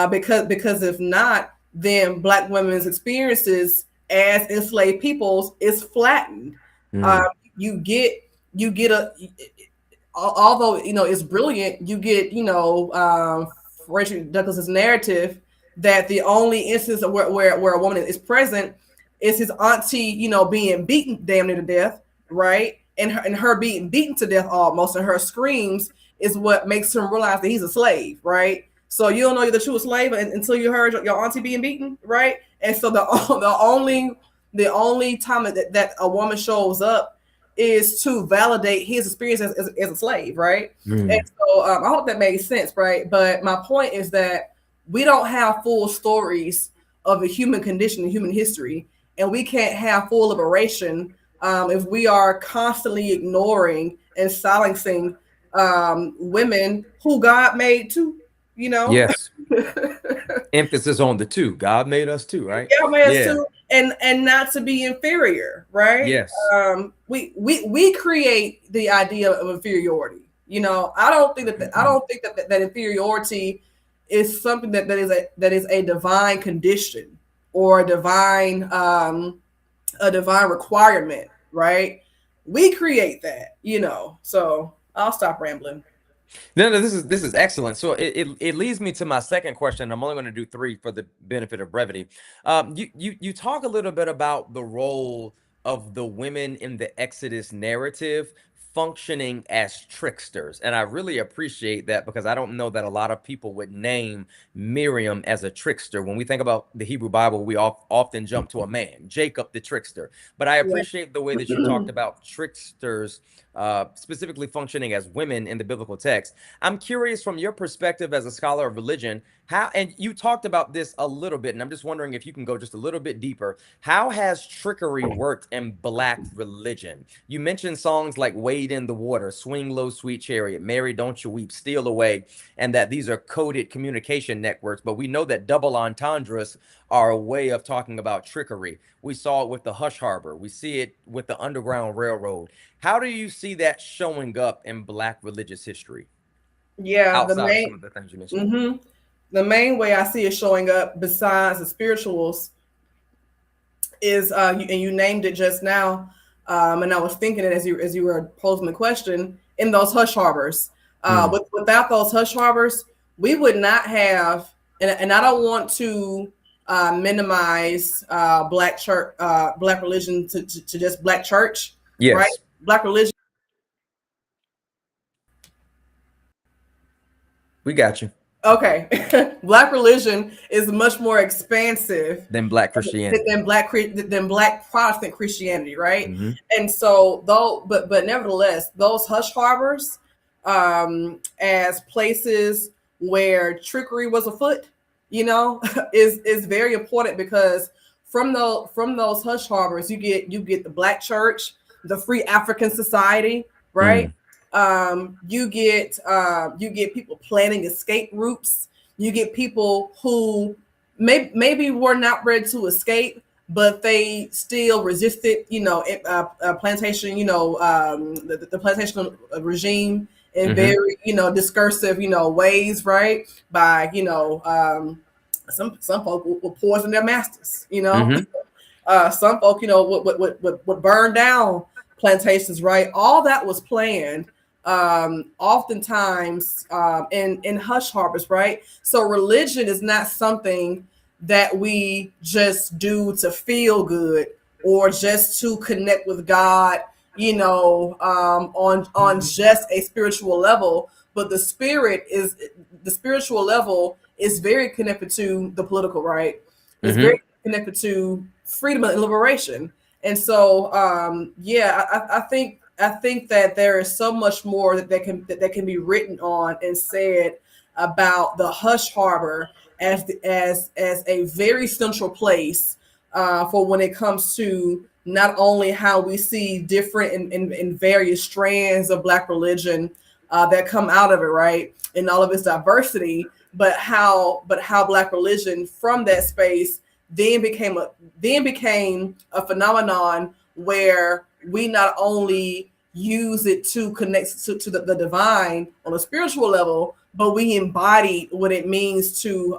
because if not, then Black women's experiences as enslaved peoples is flattened. Mm. You get a, although it's brilliant, you get Richard Douglas's narrative that the only instance of where a woman is present is his auntie, being beaten damn near to death, right? And her being beaten to death almost, and her screams is what makes him realize that he's a slave, right? So you don't know that you were a slave until you heard your auntie being beaten, right? And so the only time that a woman shows up is to validate his experience as a slave, right? Mm. And so I hope that made sense, right? But my point is that we don't have full stories of the human condition and human history, and we can't have full liberation if we are constantly ignoring and silencing women who God made too, Yes. Emphasis on the two. God made us too, right? God made us too, and not to be inferior, right? Yes. We create the idea of inferiority. I don't think that inferiority is something that is a divine condition or a divine requirement, right? We create that, So I'll stop rambling. No, this is excellent. So it leads me to my second question. I'm only going to do 3 for the benefit of brevity. You talk a little bit about the role of the women in the Exodus narrative functioning as tricksters, and I really appreciate that because I don't know that a lot of people would name Miriam as a trickster. When we think about the Hebrew Bible, we often jump to a man, Jacob the trickster. But I appreciate the way that you talked about tricksters specifically functioning as women in the biblical text. I'm curious from your perspective as a scholar of religion, and you talked about this a little bit, and I'm just wondering if you can go just a little bit deeper. How has trickery worked in Black religion? You mentioned songs like Wade in the Water, Swing Low, Sweet Chariot, Mary, Don't You Weep, Steal Away, and that these are coded communication networks, but we know that double entendres are a way of talking about trickery. We saw it with the Hush Harbor. We see it with the Underground Railroad. How do you see that showing up in Black religious history? Yeah, outside of some of the things you mentioned. The main way I see it showing up, besides the spirituals, is and you named it just now, and I was thinking it as you were posing the question, in those hush harbors. Without those hush harbors, we would not have, and I don't want to minimize Black church, Black religion to just Black church, Yes. right? Black religion. We got you. Okay. Black religion is much more expansive than Black Christianity, than Black Protestant Christianity, right? And so but nevertheless, those hush harbors as places where trickery was afoot, is very important, because from those hush harbors you get the Black church, the Free African Society, right? You get people planning escape routes. You get people who maybe were not ready to escape, but they still resisted, plantation, the plantation regime in very, discursive, ways, right? By, some folk will poison their masters, some folk, would burn down plantations, right? All that was planned oftentimes in hush harbors, right? So religion is not something that we just do to feel good or just to connect with God, on just a spiritual level. But the spiritual level is very connected to the political, right? It's very connected to freedom and liberation. And so, I think that there is so much more that can be written on and said about the hush harbor as a very central place for when it comes to not only how we see different and various strands of Black religion that come out of it, right, in all of its diversity, but how Black religion from that space then became a phenomenon where we not only use it to connect to the divine on a spiritual level, but we embodied what it means to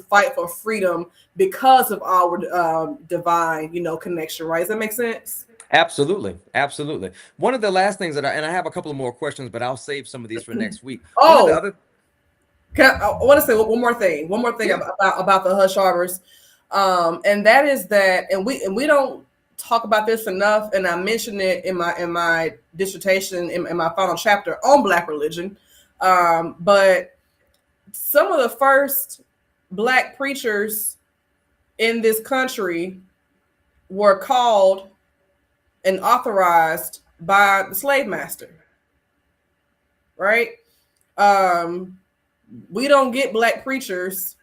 fight for freedom because of our divine, connection. Right? Does that make sense? Absolutely, absolutely. One of the last things that I have a couple of more questions, but I'll save some of these for next week. One of the Oh, other, I want to say one more thing. One more thing yeah, about the hush harbors, and that is that, and we don't talk about this enough. And I mentioned it in my dissertation in my final chapter on Black religion. But some of the first Black preachers in this country were called and authorized by the slave master, right? We don't get Black preachers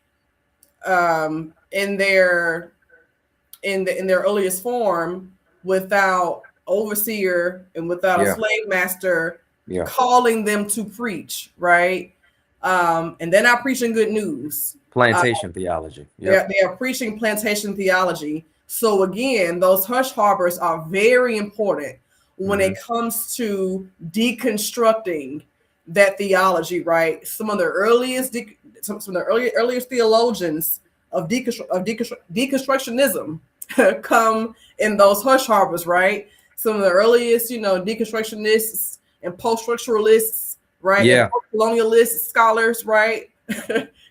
in their earliest form without overseer and without a yeah, slave master yeah, calling them to preach, right? And they're not preaching good news. plantation theology. They're, Yep. they are preaching plantation theology. So again, those hush harbors are very important when it comes to deconstructing that theology, right? Some of the earliest theologians of deconstructionism come in those hush harbors, right? Some of the earliest, deconstructionists and post-structuralists, right, and Yeah. post-colonialist scholars, right,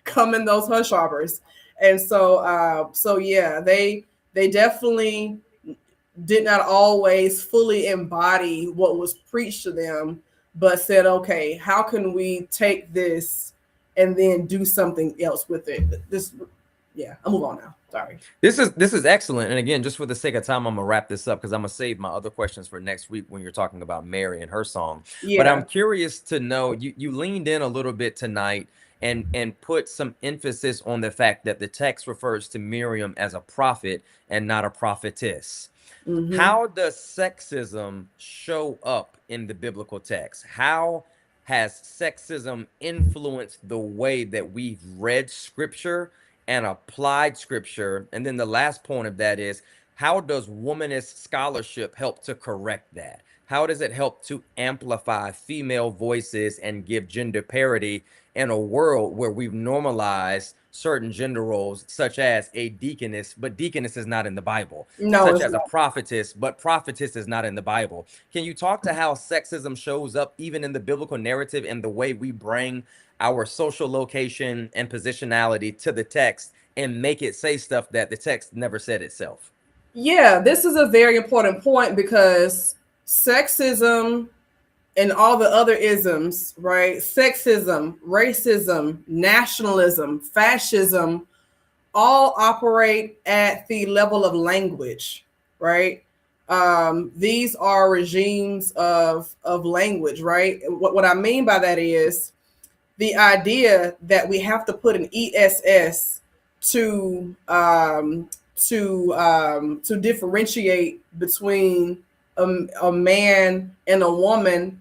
come in those hush harbors. And so yeah, they definitely did not always fully embody what was preached to them, but said, okay, how can we take this and then do something else with it? I'll move on now. Sorry. This is excellent. And again, just for the sake of time, I'm gonna wrap this up because I'm gonna save my other questions for next week when you're talking about Mary and her song. But I'm Yeah. curious to know, you leaned in a little bit tonight and put some emphasis on the fact that the text refers to Miriam as a prophet and not a prophetess. Mm-hmm. How does sexism show up in the biblical text? How has sexism influenced the way that we've read scripture and applied scripture? And then the last point of that is, how does womanist scholarship help to correct that? How does it help to amplify female voices and give gender parity in a world where we've normalized certain gender roles, such as a deaconess, but deaconess is not in the Bible, No, such it's as a not. prophetess, but prophetess is not in the Bible? Can you talk to how sexism shows up even in the biblical narrative and the way we bring our social location and positionality to the text and make it say stuff that the text never said itself? Yeah, this is a very important point because sexism and all the other isms, right? Sexism, racism, nationalism, fascism, all operate at the level of language, right? These are regimes of language, right? What I mean by that is the idea that we have to put an ESS to differentiate between a man and a woman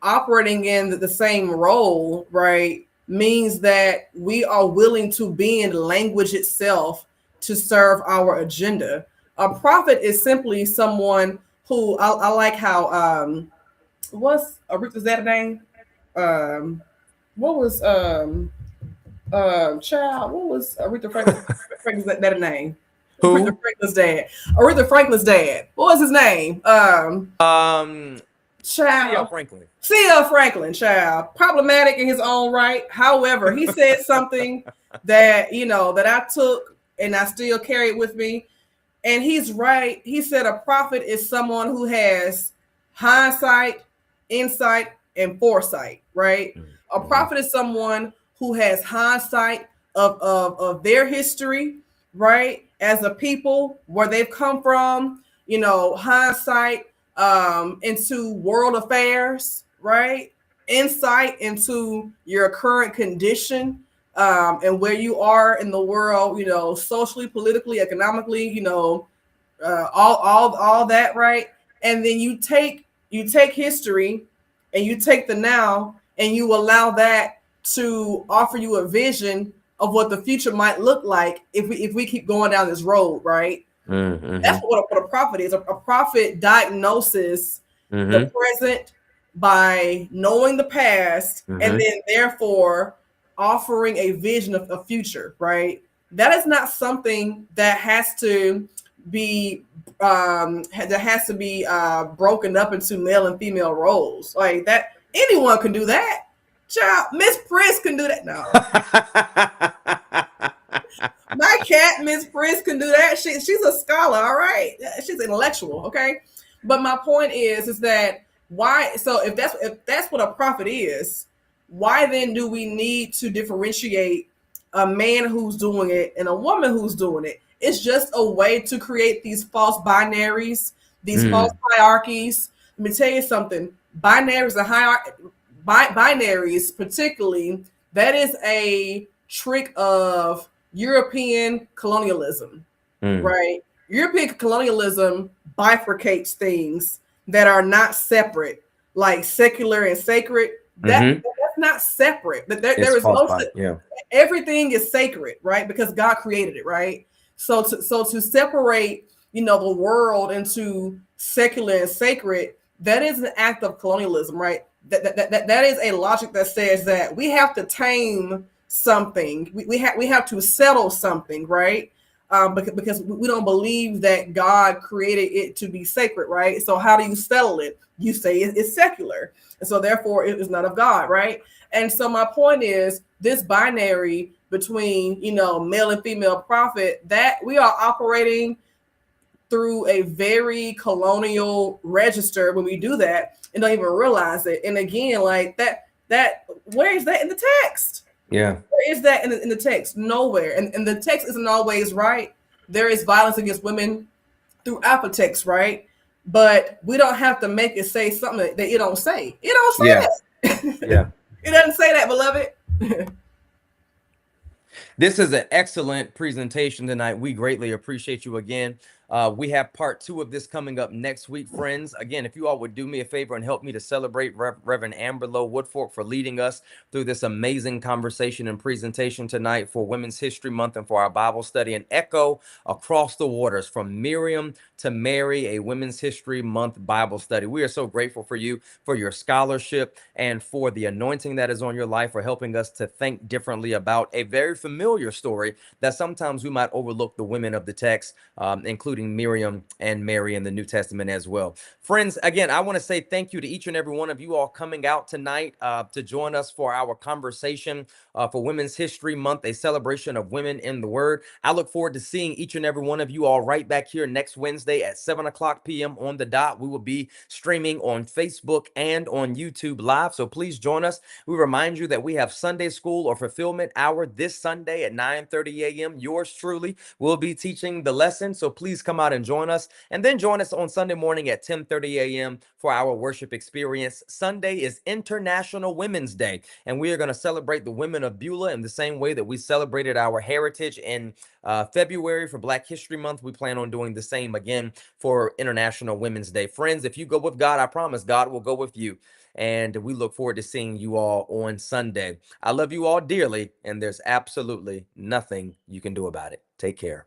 operating in the same role, right, means that we are willing to bend language itself to serve our agenda. A prophet is simply someone who I like how what's Aretha's that name? What was child? What was Aretha Franklin's that name? Aretha Who? Franklin's dad. Aretha Franklin's dad. What was his name? C.L. Child. Franklin. C.L. Franklin, child, problematic in his own right. However, he said something that that I took and I still carry it with me. And he's right. He said a prophet is someone who has hindsight, insight, and foresight. Right. A prophet is someone who has hindsight of their history, right? As a people, where they've come from, hindsight into world affairs, right? Insight into your current condition and where you are in the world, socially, politically, economically, all that, right? And then you take history and you take the now and you allow that to offer you a vision of what the future might look like if we keep going down this road, right? Mm-hmm. That's what a prophet is. A prophet diagnoses the Mm-hmm. present by knowing the past, and Mm-hmm. then therefore offering a vision of a future, right? That is not something that has to be broken up into male and female roles like that. Anyone can do that. Child, Miss Prince can do that. No, my cat, Miss Prince, can do that. She's a scholar, all right. She's intellectual, okay. But my point is that why? So if that's what a prophet is, why then do we need to differentiate a man who's doing it and a woman who's doing it? It's just a way to create these false binaries, these false Mm. hierarchies. Let me tell you something. Binaries and binaries, particularly, that is a trick of European colonialism, Mm. right? European colonialism bifurcates things that are not separate, like secular and sacred. Mm-hmm. That's not separate. It's There is false no fight. Yeah. everything is sacred, right? Because God created it, right? So to separate, the world into secular and sacred, that is an act of colonialism, right? That is a logic that says that we have to tame something. We have to settle something, right? Because we don't believe that God created it to be sacred, right? So how do you settle it? You say it's secular, and so therefore it is not of God, right? And so my point is this binary between male and female prophet, that we are operating through a very colonial register when we do that and don't even realize it. And again, like that where is that in the text? Yeah. Where is that in the text? Nowhere. And the text isn't always right. There is violence against women throughout the text, right? But we don't have to make it say something that it don't say. It don't say Yeah. that. Yeah. It doesn't say that, beloved. This is an excellent presentation tonight. We greatly appreciate you again. We have part 2 of this coming up next week, friends. Again, if you all would do me a favor and help me to celebrate Reverend Amber Lowe Woodfork for leading us through this amazing conversation and presentation tonight for Women's History Month and for our Bible study, and echo across the waters from Miriam to Mary, a Women's History Month Bible study. We are so grateful for you, for your scholarship, and for the anointing that is on your life, for helping us to think differently about a very familiar story that sometimes we might overlook the women of the text, including Miriam and Mary in the New Testament as well. Friends, again, I want to say thank you to each and every one of you all coming out tonight to join us for our conversation for Women's History Month, a celebration of women in the Word. I look forward to seeing each and every one of you all right back here next Wednesday at 7:00 p.m. on the dot. We will be streaming on Facebook and on YouTube Live, so please join us. We remind you that we have Sunday School or Fulfillment Hour this Sunday at 9:30 a.m. Yours truly will be teaching the lesson, so please come out and join us. And then join us on Sunday morning at 10:30 a.m. for our worship experience. Sunday is International Women's Day, and we are going to celebrate the women of Beulah in the same way that we celebrated our heritage in February for Black History Month. We plan on doing the same again for International Women's Day. Friends, if you go with God, I promise God will go with you. And we look forward to seeing you all on Sunday. I love you all dearly, and there's absolutely nothing you can do about it. Take care.